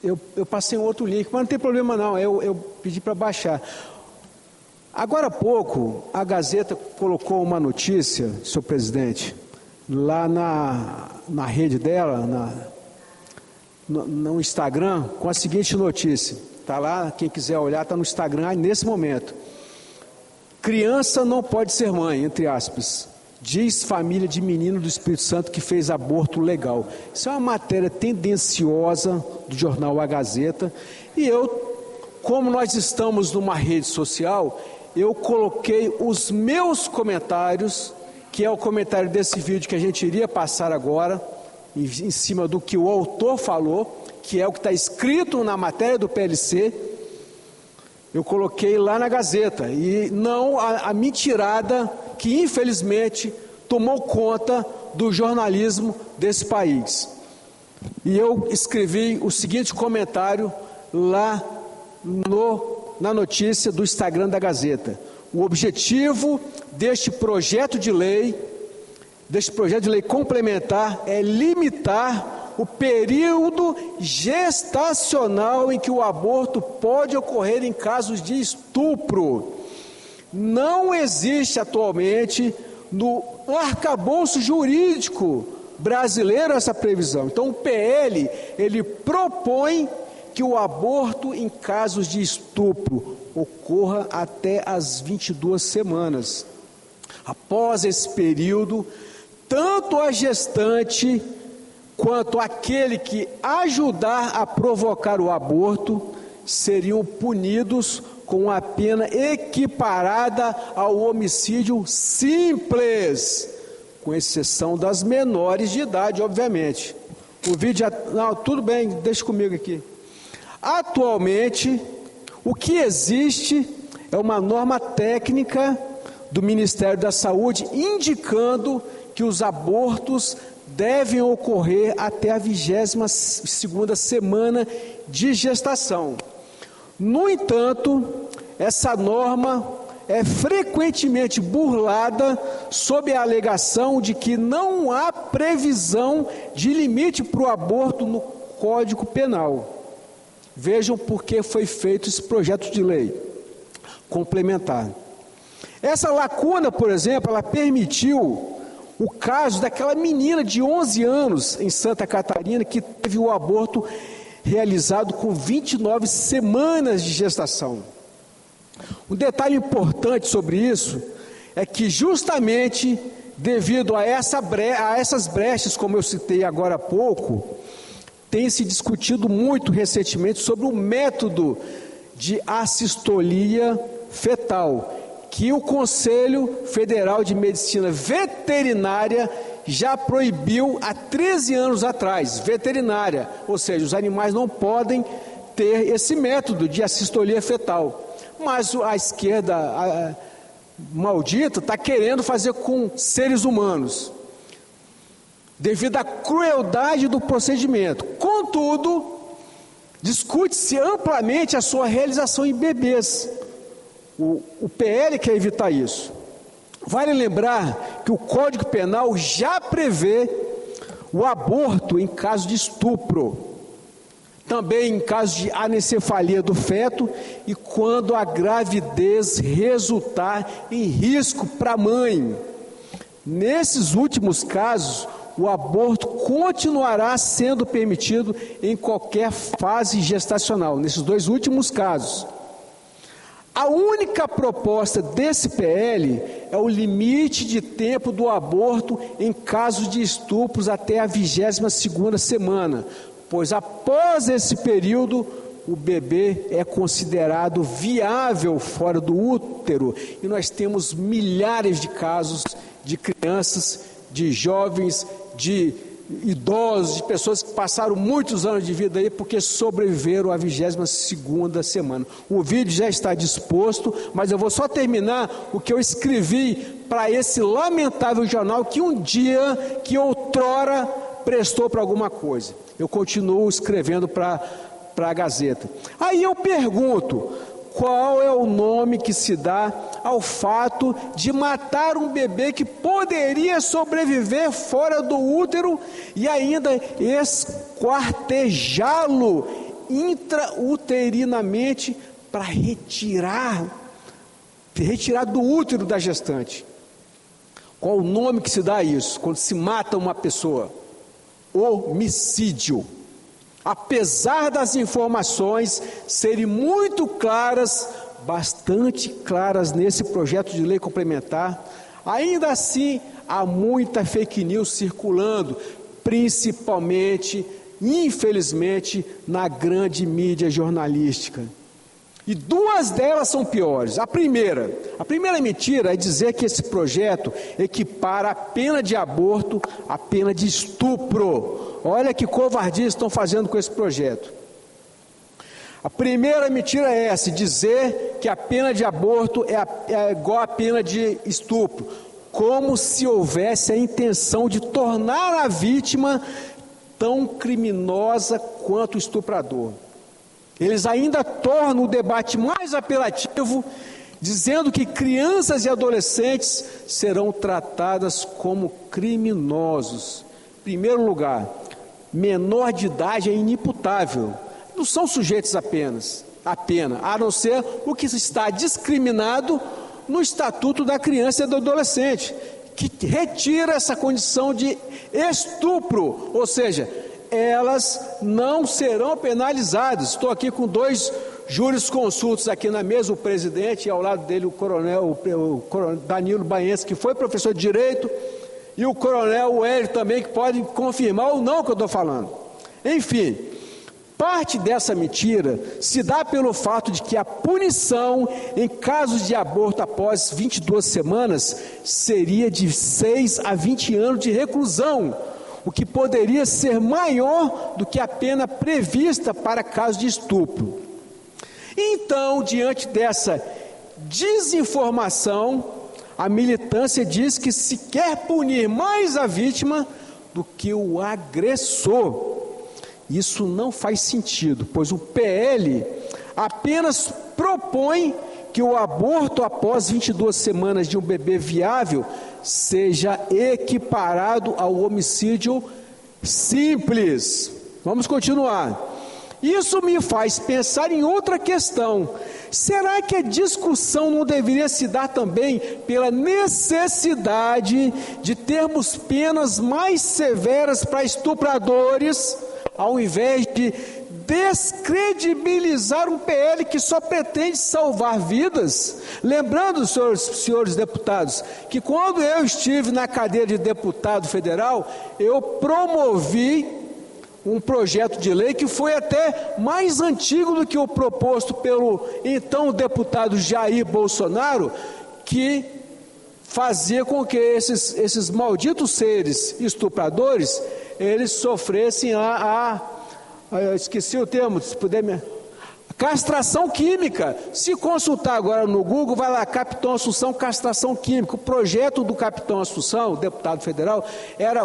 Eu passei um outro link, mas não tem problema não, eu pedi para baixar. Agora há pouco, a Gazeta colocou uma notícia, senhor presidente, lá na rede dela, no Instagram, com a seguinte notícia. Está lá, quem quiser olhar, está no Instagram nesse momento. Criança não pode ser mãe, entre aspas, diz família de menino do Espírito Santo que fez aborto legal. Isso é uma matéria tendenciosa do jornal A Gazeta, e como nós estamos numa rede social, eu coloquei os meus comentários, que é o comentário desse vídeo que a gente iria passar agora, em cima do que o autor falou, que é o que está escrito na matéria do PLC, eu coloquei lá na Gazeta, e não a mentirada que infelizmente tomou conta do jornalismo desse país. E eu escrevi o seguinte comentário lá na notícia do Instagram da Gazeta: o objetivo deste projeto de lei complementar é limitar o período gestacional em que o aborto pode ocorrer em casos de estupro. Não existe atualmente no arcabouço jurídico brasileiro essa previsão. Então o PL, ele propõe que o aborto em casos de estupro ocorra até as 22 semanas. Após esse período, tanto a gestante quanto aquele que ajudar a provocar o aborto seriam punidos com a pena equiparada ao homicídio simples, com exceção das menores de idade, obviamente. O vídeo não, tudo bem, deixa comigo aqui. Atualmente, o que existe é uma norma técnica do Ministério da Saúde indicando que os abortos devem ocorrer até a 22ª semana de gestação. No entanto, essa norma é frequentemente burlada sob a alegação de que não há previsão de limite para o aborto no Código Penal. Vejam por que foi feito esse projeto de lei complementar. Essa lacuna, por exemplo, ela permitiu o caso daquela menina de 11 anos em Santa Catarina que teve o aborto realizado com 29 semanas de gestação. Um detalhe importante sobre isso é que justamente devido a essas brechas, como eu citei agora há pouco, tem se discutido muito recentemente sobre o método de assistolia fetal, que o Conselho Federal de Medicina Veterinária já proibiu há 13 anos atrás, veterinária, ou seja, os animais não podem ter esse método de assistolia fetal. Mas a esquerda maldita está querendo fazer com seres humanos, devido à crueldade do procedimento. Contudo, discute-se amplamente a sua realização em bebês, O PL quer evitar isso. Vale lembrar que o Código Penal já prevê o aborto em caso de estupro, também em caso de anencefalia do feto e quando a gravidez resultar em risco para a mãe. Nesses últimos casos, o aborto continuará sendo permitido em qualquer fase gestacional, nesses dois últimos casos. A única proposta desse PL é o limite de tempo do aborto em casos de estupros até a 22ª semana, pois após esse período, o bebê é considerado viável fora do útero. E nós temos milhares de casos de crianças, de jovens, de idosos, de pessoas que passaram muitos anos de vida aí porque sobreviveram à 22ª semana. O vídeo já está disposto, mas eu vou só terminar o que eu escrevi para esse lamentável jornal que um dia, que outrora prestou para alguma coisa. Eu continuo escrevendo para a Gazeta. Aí eu pergunto, qual é o nome que se dá ao fato de matar um bebê que poderia sobreviver fora do útero e ainda esquartejá-lo intrauterinamente para retirar do útero da gestante? Qual o nome que se dá a isso, quando se mata uma pessoa? Homicídio. Apesar das informações serem muito claras, bastante claras nesse projeto de lei complementar, ainda assim há muita fake news circulando, principalmente, infelizmente, na grande mídia jornalística. E duas delas são piores. A primeira mentira é dizer que esse projeto equipara a pena de aborto à pena de estupro. Olha que covardia estão fazendo com esse projeto. A primeira mentira é essa, dizer que a pena de aborto é igual à pena de estupro, como se houvesse a intenção de tornar a vítima tão criminosa quanto o estuprador. Eles ainda tornam o debate mais apelativo, dizendo que crianças e adolescentes serão tratadas como criminosos. Em primeiro lugar, menor de idade é inimputável, não são sujeitos à pena, a não ser o que está discriminado no Estatuto da Criança e do Adolescente, que retira essa condição de estupro, ou seja, elas não serão penalizadas. Estou aqui com dois jurisconsultos aqui na mesa, o presidente e ao lado dele o coronel Danilo Baense, que foi professor de Direito, e o coronel Hélio também, que pode confirmar ou não o que eu estou falando. Enfim, parte dessa mentira se dá pelo fato de que a punição em casos de aborto após 22 semanas seria de 6 a 20 anos de reclusão, o que poderia ser maior do que a pena prevista para casos de estupro. Então, diante dessa desinformação, a militância diz que se quer punir mais a vítima do que o agressor. Isso não faz sentido, pois o PL apenas propõe que o aborto após 22 semanas de um bebê viável seja equiparado ao homicídio simples. Vamos continuar. Isso me faz pensar em outra questão. Será que a discussão não deveria se dar também pela necessidade de termos penas mais severas para estupradores, ao invés de descredibilizar um PL que só pretende salvar vidas? Lembrando, senhores deputados, que quando eu estive na cadeira de deputado federal, eu promovi um projeto de lei que foi até mais antigo do que o proposto pelo então deputado Jair Bolsonaro, que fazia com que esses malditos seres estupradores, eles sofressem eu esqueci o termo, se puder me... Castração química. Se consultar agora no Google, vai lá, Capitão Assunção, castração química. O projeto do Capitão Assunção, deputado federal,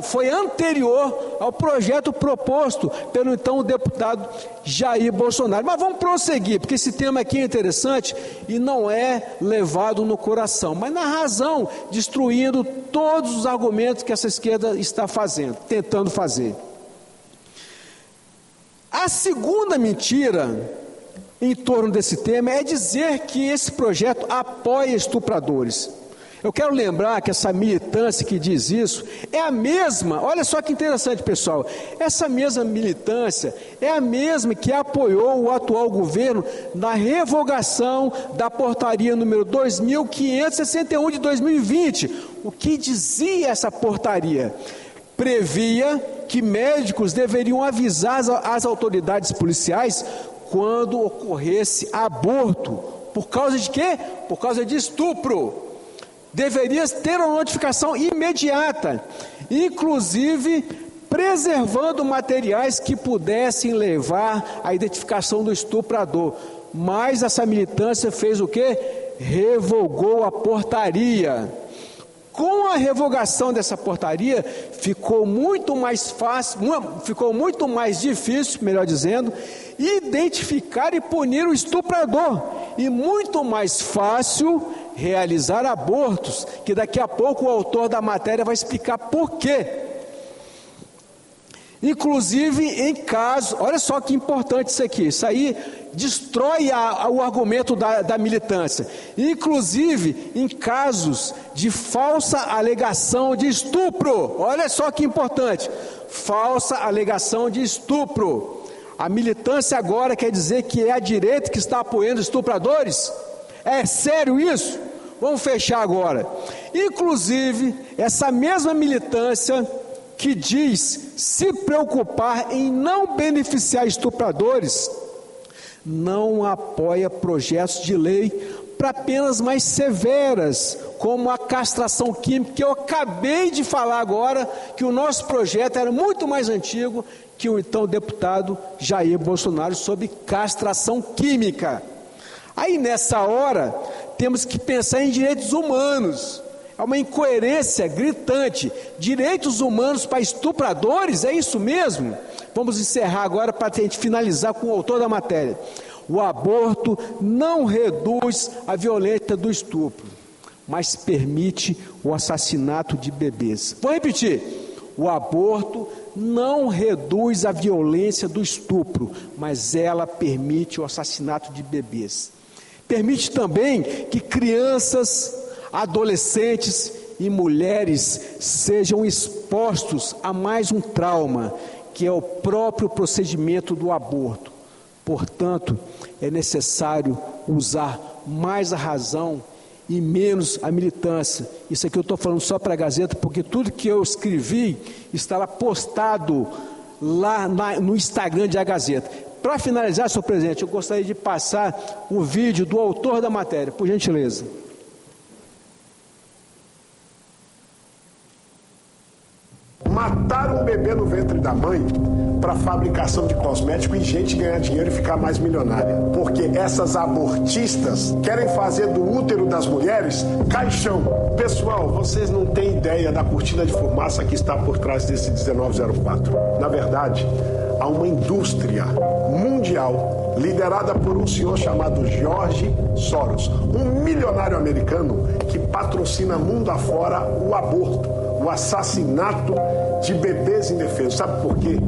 foi anterior ao projeto proposto pelo então deputado Jair Bolsonaro. Mas vamos prosseguir, porque esse tema aqui é interessante e não é levado no coração, mas na razão, destruindo todos os argumentos que essa esquerda está fazendo, tentando fazer. A segunda mentira em torno desse tema é dizer que esse projeto apoia estupradores. Eu quero lembrar que essa militância que diz isso é a mesma, olha só que interessante, pessoal, essa mesma militância é a mesma que apoiou o atual governo na revogação da portaria número 2561 de 2020. O que dizia essa portaria? Previa que médicos deveriam avisar as autoridades policiais quando ocorresse aborto. Por causa de quê? Por causa de estupro. Deveria ter uma notificação imediata, inclusive preservando materiais que pudessem levar à identificação do estuprador. Mas essa militância fez o quê? Revogou a portaria. Com a revogação dessa portaria, ficou muito mais difícil, melhor dizendo, identificar e punir o estuprador, e muito mais fácil realizar abortos, que daqui a pouco o autor da matéria vai explicar por quê. Inclusive em casos, olha só que importante isso aí destrói o argumento da militância, inclusive em casos de falsa alegação de estupro, olha só que importante, falsa alegação de estupro. A militância agora quer dizer que é a direita que está apoiando estupradores? É sério isso? Vamos fechar agora. Inclusive, essa mesma militância que diz se preocupar em não beneficiar estupradores, não apoia projetos de lei para penas mais severas, como a castração química, que eu acabei de falar agora, que o nosso projeto era muito mais antigo que o então deputado Jair Bolsonaro sobre castração química. Aí nessa hora, temos que pensar em direitos humanos. É uma incoerência gritante. Direitos humanos para estupradores, é isso mesmo? Vamos encerrar agora para a gente finalizar com o autor da matéria. O aborto não reduz a violência do estupro, mas permite o assassinato de bebês. Vou repetir. O aborto não reduz a violência do estupro, mas ela permite o assassinato de bebês. Permite também que crianças, adolescentes e mulheres sejam expostos a mais um trauma, que é o próprio procedimento do aborto. Portanto, é necessário usar mais a razão e menos a militância. Isso aqui eu estou falando só para a Gazeta, porque tudo que eu escrevi estará postado lá no Instagram da Gazeta. Para finalizar, senhor presidente, eu gostaria de passar o vídeo do autor da matéria, por gentileza. Matar um bebê no ventre da mãe para fabricação de cosmético e gente ganhar dinheiro e ficar mais milionária. Porque essas abortistas querem fazer do útero das mulheres caixão. Pessoal, vocês não têm ideia da cortina de fumaça que está por trás desse 1904. Na verdade, há uma indústria mundial liderada por um senhor chamado George Soros, um milionário americano que patrocina mundo afora o aborto, o assassinato de bebês indefesos. Sabe por quê?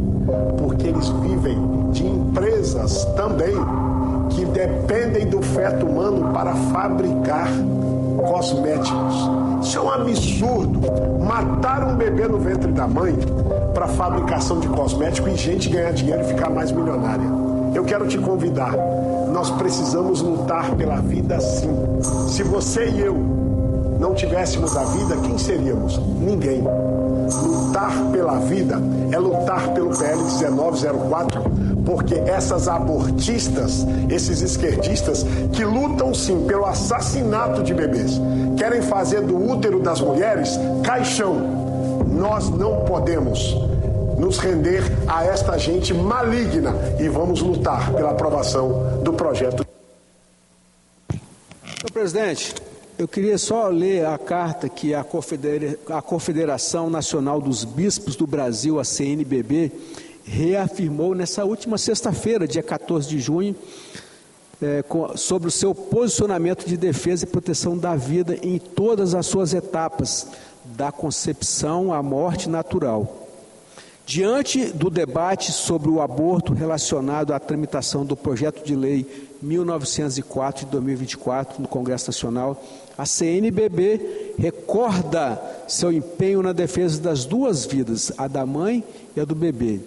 Porque eles vivem de empresas também que dependem do feto humano para fabricar cosméticos. Isso é um absurdo. Matar um bebê no ventre da mãe para fabricação de cosmético e gente ganhar dinheiro e ficar mais milionária. Eu quero te convidar. Nós precisamos lutar pela vida, sim. Se você e eu não tivéssemos a vida, quem seríamos? Ninguém. Lutar pela vida é lutar pelo PL 1904, porque essas abortistas, esses esquerdistas que lutam sim pelo assassinato de bebês, querem fazer do útero das mulheres caixão. Nós não podemos nos render a esta gente maligna e vamos lutar pela aprovação do projeto. Senhor presidente, eu queria só ler a carta que a Confederação Nacional dos Bispos do Brasil, a CNBB, reafirmou nessa última sexta-feira, dia 14 de junho, sobre o seu posicionamento de defesa e proteção da vida em todas as suas etapas, da concepção à morte natural. Diante do debate sobre o aborto relacionado à tramitação do projeto de lei 1904 de 2024 no Congresso Nacional, a CNBB recorda seu empenho na defesa das duas vidas, a da mãe e a do bebê.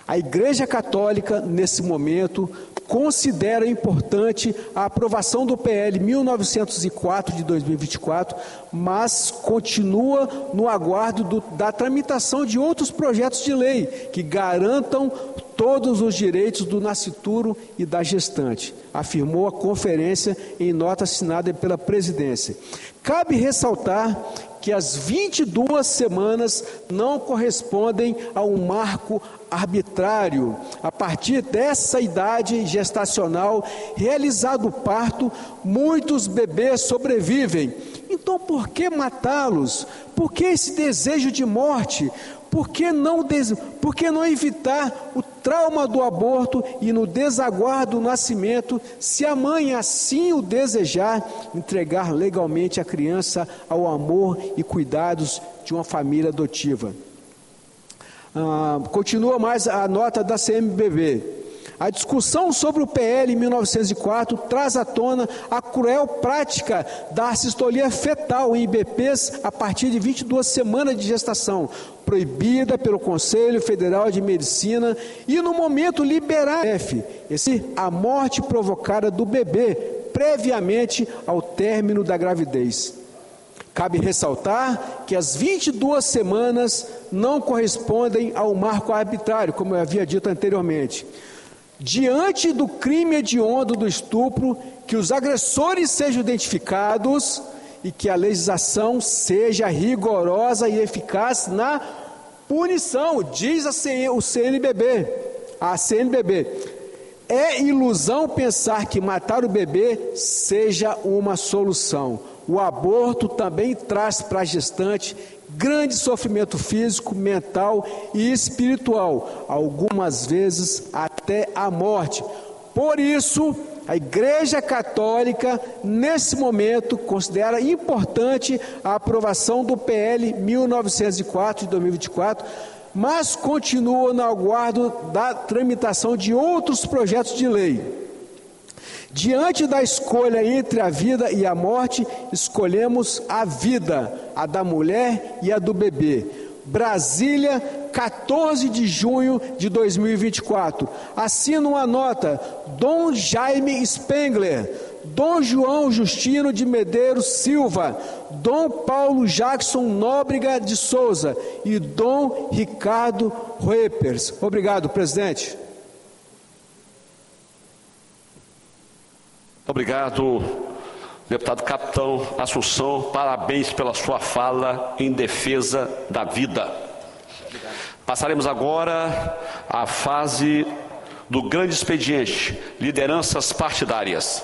A Igreja Católica, nesse momento, considera importante a aprovação do PL 1904 de 2024, mas continua no aguardo da tramitação de outros projetos de lei que garantam todos os direitos do nascituro e da gestante, afirmou a conferência em nota assinada pela presidência. Cabe ressaltar que as 22 semanas não correspondem a um marco arbitrário. A partir dessa idade gestacional, realizado o parto, muitos bebês sobrevivem. Então, por que matá-los? Por que esse desejo de morte? Por que não evitar o trauma do aborto e no desaguardo do nascimento, se a mãe assim o desejar, entregar legalmente a criança ao amor e cuidados de uma família adotiva? Continua mais a nota da CNBB. A discussão sobre o PL 1904 traz à tona a cruel prática da assistolia fetal em bebês a partir de 22 semanas de gestação, proibida pelo Conselho Federal de Medicina e no momento liberar a morte provocada do bebê previamente ao término da gravidez. Cabe ressaltar que as 22 semanas não correspondem ao marco arbitrário, como eu havia dito anteriormente. Diante do crime hediondo do estupro, que os agressores sejam identificados e que a legislação seja rigorosa e eficaz na punição, diz a CNBB. É ilusão pensar que matar o bebê seja uma solução. O aborto também traz para a gestante grande sofrimento físico, mental e espiritual, algumas vezes até a morte. Por isso, a Igreja Católica, nesse momento, considera importante a aprovação do PL 1904 de 2024, mas continua no aguardo da tramitação de outros projetos de lei. Diante da escolha entre a vida e a morte, escolhemos a vida, a da mulher e a do bebê. Brasília, 14 de junho de 2024. Assino uma nota, Dom Jaime Spengler, Dom João Justino de Medeiros Silva, Dom Paulo Jackson Nóbrega de Souza e Dom Ricardo Reppers. Obrigado, presidente. Obrigado, deputado Capitão Assunção, parabéns pela sua fala em defesa da vida. Passaremos agora à fase do grande expediente, lideranças partidárias.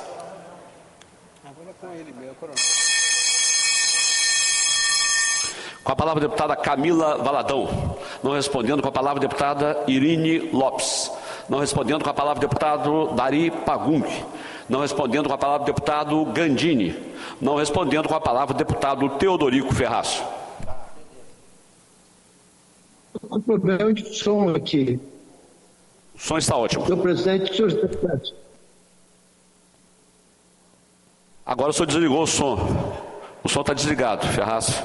Com a palavra a deputada Camila Valadão, não respondendo, com a palavra a deputada Irine Lopes, não respondendo, com a palavra o deputado Dari Pagumbi, não respondendo, com a palavra o deputado Gandini, não respondendo, com a palavra o deputado Teodorico Ferraz. Com problema de som aqui. O som está ótimo. Senhor presidente, senhores deputados. Agora o senhor desligou o som. O som está desligado, Ferraz.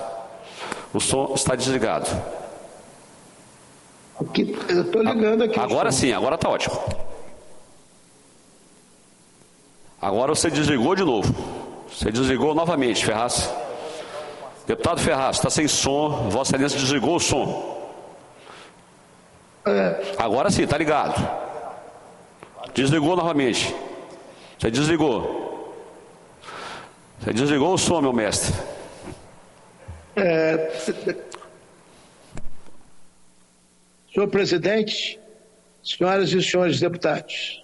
O som está desligado. Eu estou ligando aqui. Agora sim, agora está ótimo. Agora você desligou de novo. Você desligou novamente, Ferraz. Deputado Ferraz, está sem som. Vossa Excelência desligou o som. Agora sim, está ligado. Desligou novamente. Você desligou. Você desligou o som, meu mestre. Senhor presidente, senhoras e senhores deputados,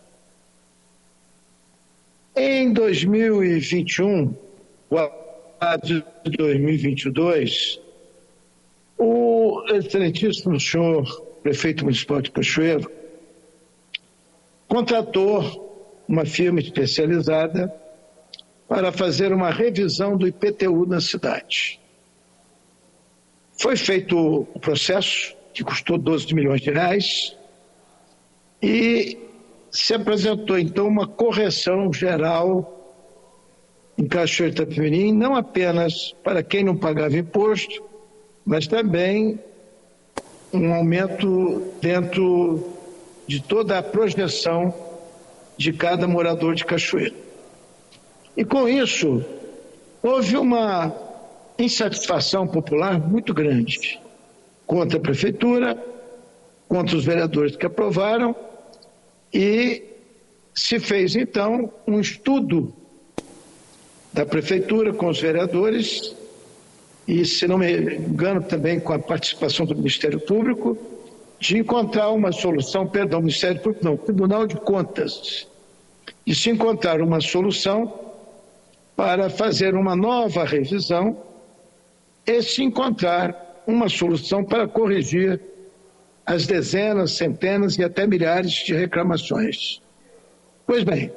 em 2021, o ano de 2022, o excelentíssimo senhor prefeito municipal de Cachoeiro contratou uma firma especializada para fazer uma revisão do IPTU na cidade. Foi feito o processo, que custou 12 milhões de reais, e se apresentou, então, uma correção geral em Cachoeiro de Itapemirim, não apenas para quem não pagava imposto, mas também um aumento dentro de toda a projeção de cada morador de Cachoeiro. E com isso, houve uma insatisfação popular muito grande contra a prefeitura, contra os vereadores que aprovaram, e se fez então um estudo da prefeitura com os vereadores e, se não me engano, também com a participação do Ministério Público, de encontrar uma solução, Ministério Público não, Tribunal de Contas, de se encontrar uma solução para fazer uma nova revisão e se encontrar uma solução para corrigir as dezenas, centenas e até milhares de reclamações. Pois bem,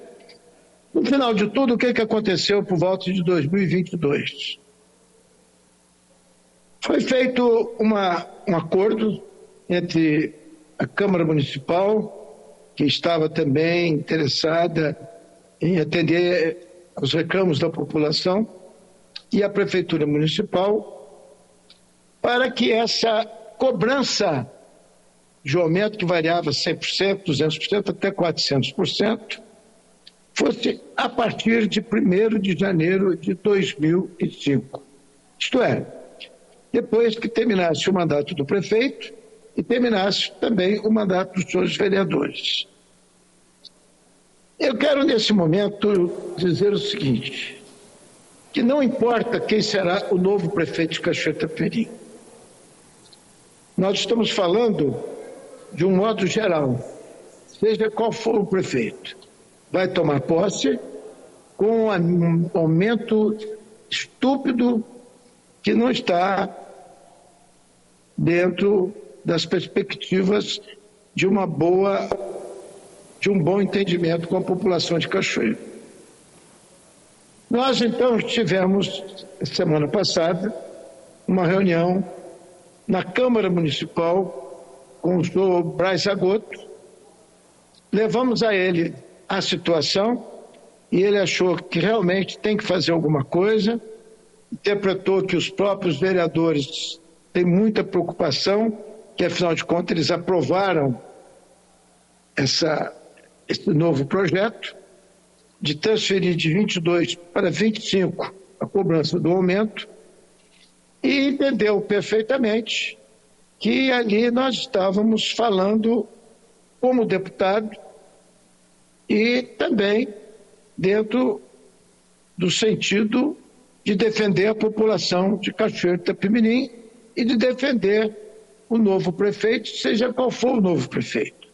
no final de tudo, o que aconteceu por volta de 2022? Foi feito um acordo entre a Câmara Municipal, que estava também interessada em atender aos reclamos da população, e a Prefeitura Municipal, para que essa cobrança de aumento que variava 100%, 200%, até 400%, fosse a partir de 1º de janeiro de 2005. Isto é, depois que terminasse o mandato do prefeito e terminasse também o mandato dos senhores vereadores. Eu quero, nesse momento, dizer o seguinte, que não importa quem será o novo prefeito de Cachoeiro de Itapemirim. Nós estamos falando de um modo geral, seja qual for o prefeito, vai tomar posse com um aumento estúpido que não está dentro das perspectivas de um bom entendimento com a população de Cachoeiro. Nós, então, tivemos, semana passada, uma reunião na Câmara Municipal com o senhor Braz Agoto. Levamos a ele a situação e ele achou que realmente tem que fazer alguma coisa, interpretou que os próprios vereadores têm muita preocupação, que afinal de contas eles aprovaram esse novo projeto de transferir de 22 para 25 a cobrança do aumento, e entendeu perfeitamente que ali nós estávamos falando como deputado e também dentro do sentido de defender a população de Cachoeiro de Itapemirim e de defender o novo prefeito, seja qual for o novo prefeito.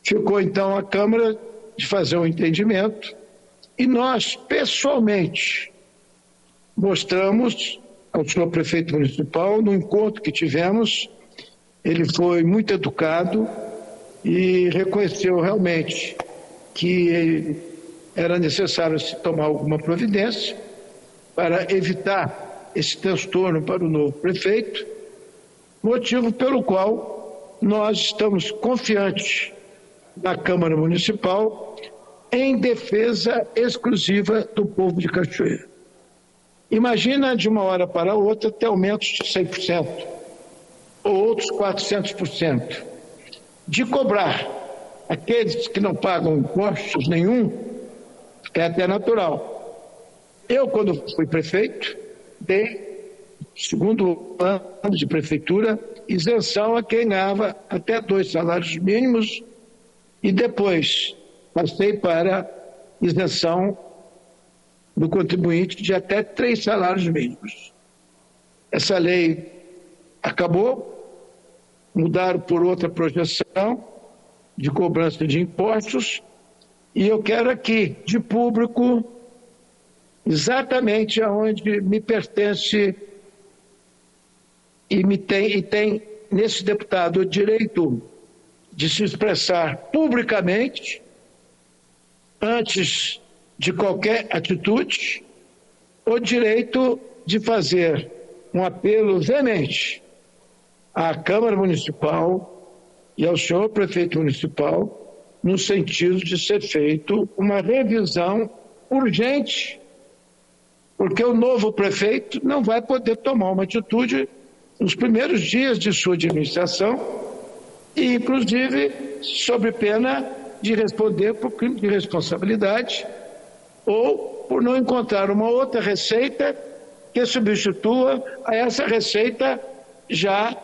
Ficou então a Câmara de fazer um entendimento e nós, pessoalmente, mostramos ao senhor prefeito municipal, no encontro que tivemos, ele foi muito educado e reconheceu realmente que era necessário se tomar alguma providência para evitar esse transtorno para o novo prefeito, motivo pelo qual nós estamos confiantes na Câmara Municipal em defesa exclusiva do povo de Cachoeiro. Imagina de uma hora para outra ter aumentos de 100% ou outros 400%. De cobrar aqueles que não pagam impostos nenhum, é até natural. Eu, quando fui prefeito, dei, segundo ano de prefeitura, isenção a quem ganhava até 2 salários mínimos e depois passei para isenção do contribuinte de até 3 salários mínimos. Essa lei acabou, mudaram por outra projeção de cobrança de impostos, e eu quero aqui, de público, exatamente aonde me pertence e tem nesse deputado o direito de se expressar publicamente antes de qualquer atitude, o direito de fazer um apelo veemente à Câmara Municipal e ao senhor prefeito municipal, no sentido de ser feito uma revisão urgente, porque o novo prefeito não vai poder tomar uma atitude nos primeiros dias de sua administração e, inclusive, sob pena de responder por crime de responsabilidade ou por não encontrar uma outra receita que substitua a essa receita já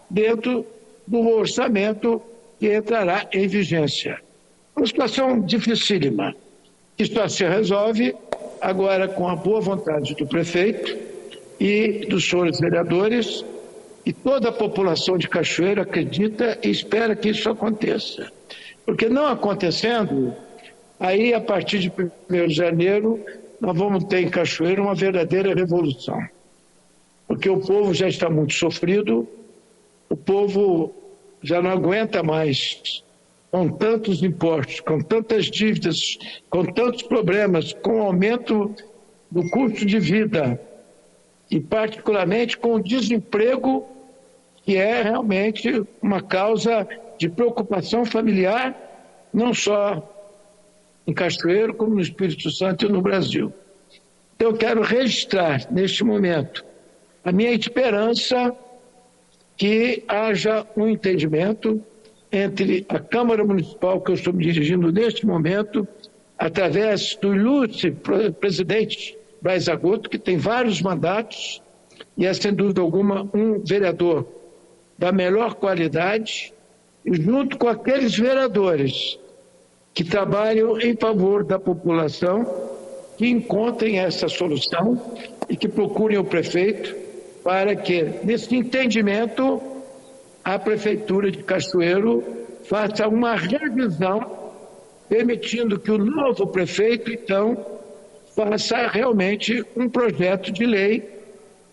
dentro do orçamento que entrará em vigência. Uma situação dificílima, que só se resolve agora com a boa vontade do prefeito e dos senhores vereadores, e toda a população de Cachoeiro acredita e espera que isso aconteça. Porque não acontecendo, aí a partir de 1º de janeiro, nós vamos ter em Cachoeiro uma verdadeira revolução. Porque o povo já está muito sofrido, o povo já não aguenta mais com tantos impostos, com tantas dívidas, com tantos problemas, com o aumento do custo de vida e particularmente com o desemprego, que é realmente uma causa de preocupação familiar, não só em Cachoeiro, como no Espírito Santo e no Brasil. Então eu quero registrar neste momento a minha esperança que haja um entendimento entre a Câmara Municipal, que eu estou me dirigindo neste momento, através do ilustre presidente Braz Agoto, que tem vários mandatos e é, sem dúvida alguma, um vereador da melhor qualidade, e junto com aqueles vereadores que trabalham em favor da população, que encontrem essa solução e que procurem o prefeito para que, nesse entendimento, a Prefeitura de Cachoeiro faça uma revisão, permitindo que o novo prefeito, então, faça realmente um projeto de lei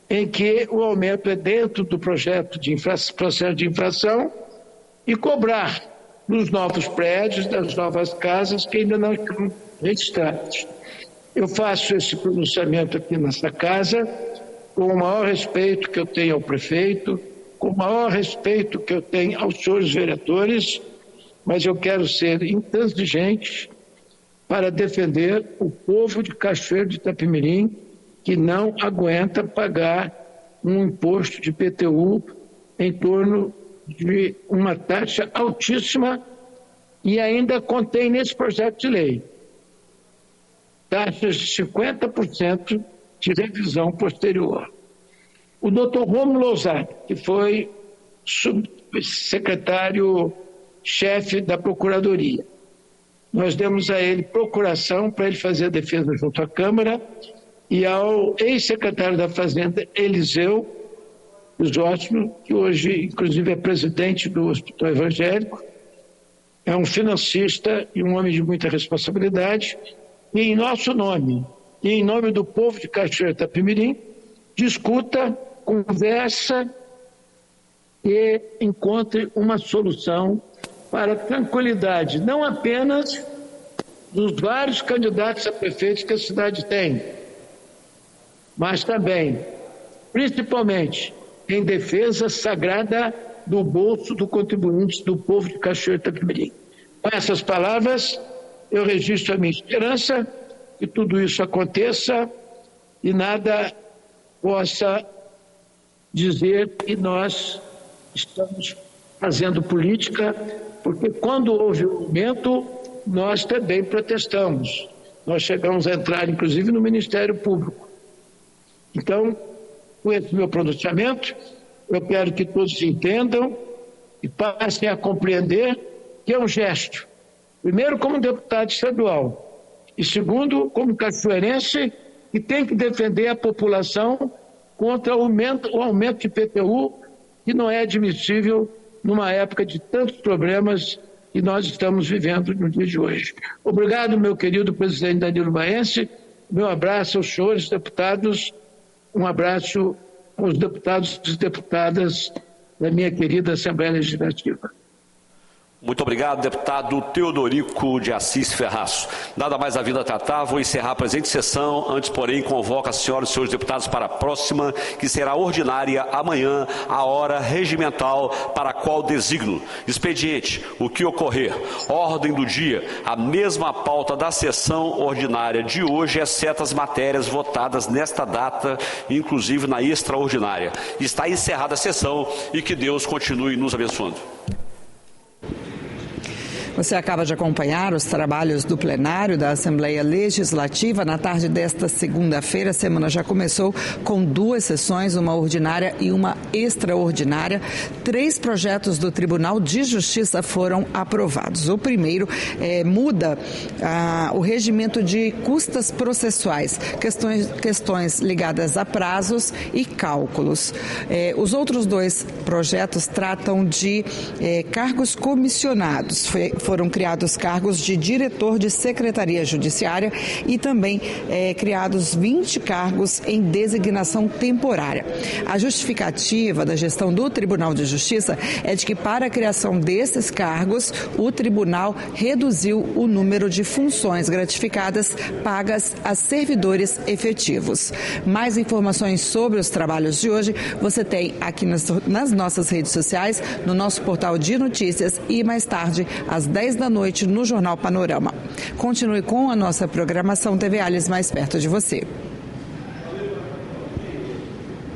em que o aumento é dentro do projeto de processo de infração e cobrar nos novos prédios, das novas casas que ainda não estão registrados. Eu faço esse pronunciamento aqui nessa casa com o maior respeito que eu tenho ao prefeito, com o maior respeito que eu tenho aos senhores vereadores, mas eu quero ser intransigente para defender o povo de Cachoeiro de Itapemirim, que não aguenta pagar um imposto de IPTU em torno de uma taxa altíssima e ainda contém nesse projeto de lei taxas de 50% de revisão posterior. O doutor Rômulo Lousada, que foi secretário-chefe da Procuradoria, nós demos a ele procuração para ele fazer a defesa junto à Câmara, e ao ex-secretário da Fazenda, Eliseu Crisóstomo, que hoje, inclusive, é presidente do Hospital Evangélico, é um financista e um homem de muita responsabilidade, e em nosso nome, e em nome do povo de Cachoeiro de Itapemirim, discuta, conversa e encontre uma solução para a tranquilidade, não apenas dos vários candidatos a prefeitos que a cidade tem, mas também, principalmente, em defesa sagrada do bolso do contribuinte do povo de Cachoeiro de Itapemirim. Com essas palavras, eu registro a minha esperança que tudo isso aconteça e nada possa dizer que nós estamos fazendo política, porque quando houve o aumento, nós também protestamos. Nós chegamos a entrar, inclusive, no Ministério Público. Então, com esse meu pronunciamento, eu quero que todos entendam e passem a compreender que é um gesto, primeiro como deputado estadual e segundo como cachoeirense, que tem que defender a população contra o aumento de IPTU, que não é admissível numa época de tantos problemas que nós estamos vivendo no dia de hoje. Obrigado, meu querido presidente Danilo Baense. Meu abraço aos senhores deputados, um abraço aos deputados e deputadas da minha querida Assembleia Legislativa. Muito obrigado, deputado Teodorico de Assis Ferraz. Nada mais a vida a tratar, vou encerrar a presente sessão, antes, porém, convoco a senhora e os senhores deputados para a próxima, que será ordinária amanhã, a hora regimental para a qual designo. Expediente, o que ocorrer. Ordem do dia, a mesma pauta da sessão ordinária de hoje, exceto as matérias votadas nesta data, inclusive na extraordinária. Está encerrada a sessão e que Deus continue nos abençoando. Você acaba de acompanhar os trabalhos do plenário da Assembleia Legislativa. Na tarde desta segunda-feira, a semana já começou com 2 sessões, uma ordinária e uma extraordinária. 3 projetos do Tribunal de Justiça foram aprovados. O primeiro muda o regimento de custas processuais, questões ligadas a prazos e cálculos. Os outros 2 projetos tratam de cargos comissionados. Foram criados cargos de diretor de Secretaria Judiciária e também criados 20 cargos em designação temporária. A justificativa da gestão do Tribunal de Justiça é de que, para a criação desses cargos, o tribunal reduziu o número de funções gratificadas pagas a servidores efetivos. Mais informações sobre os trabalhos de hoje você tem aqui nas nossas redes sociais, no nosso portal de notícias e mais tarde, às 10 da noite, no Jornal Panorama. Continue com a nossa programação TV Alhes mais perto de você.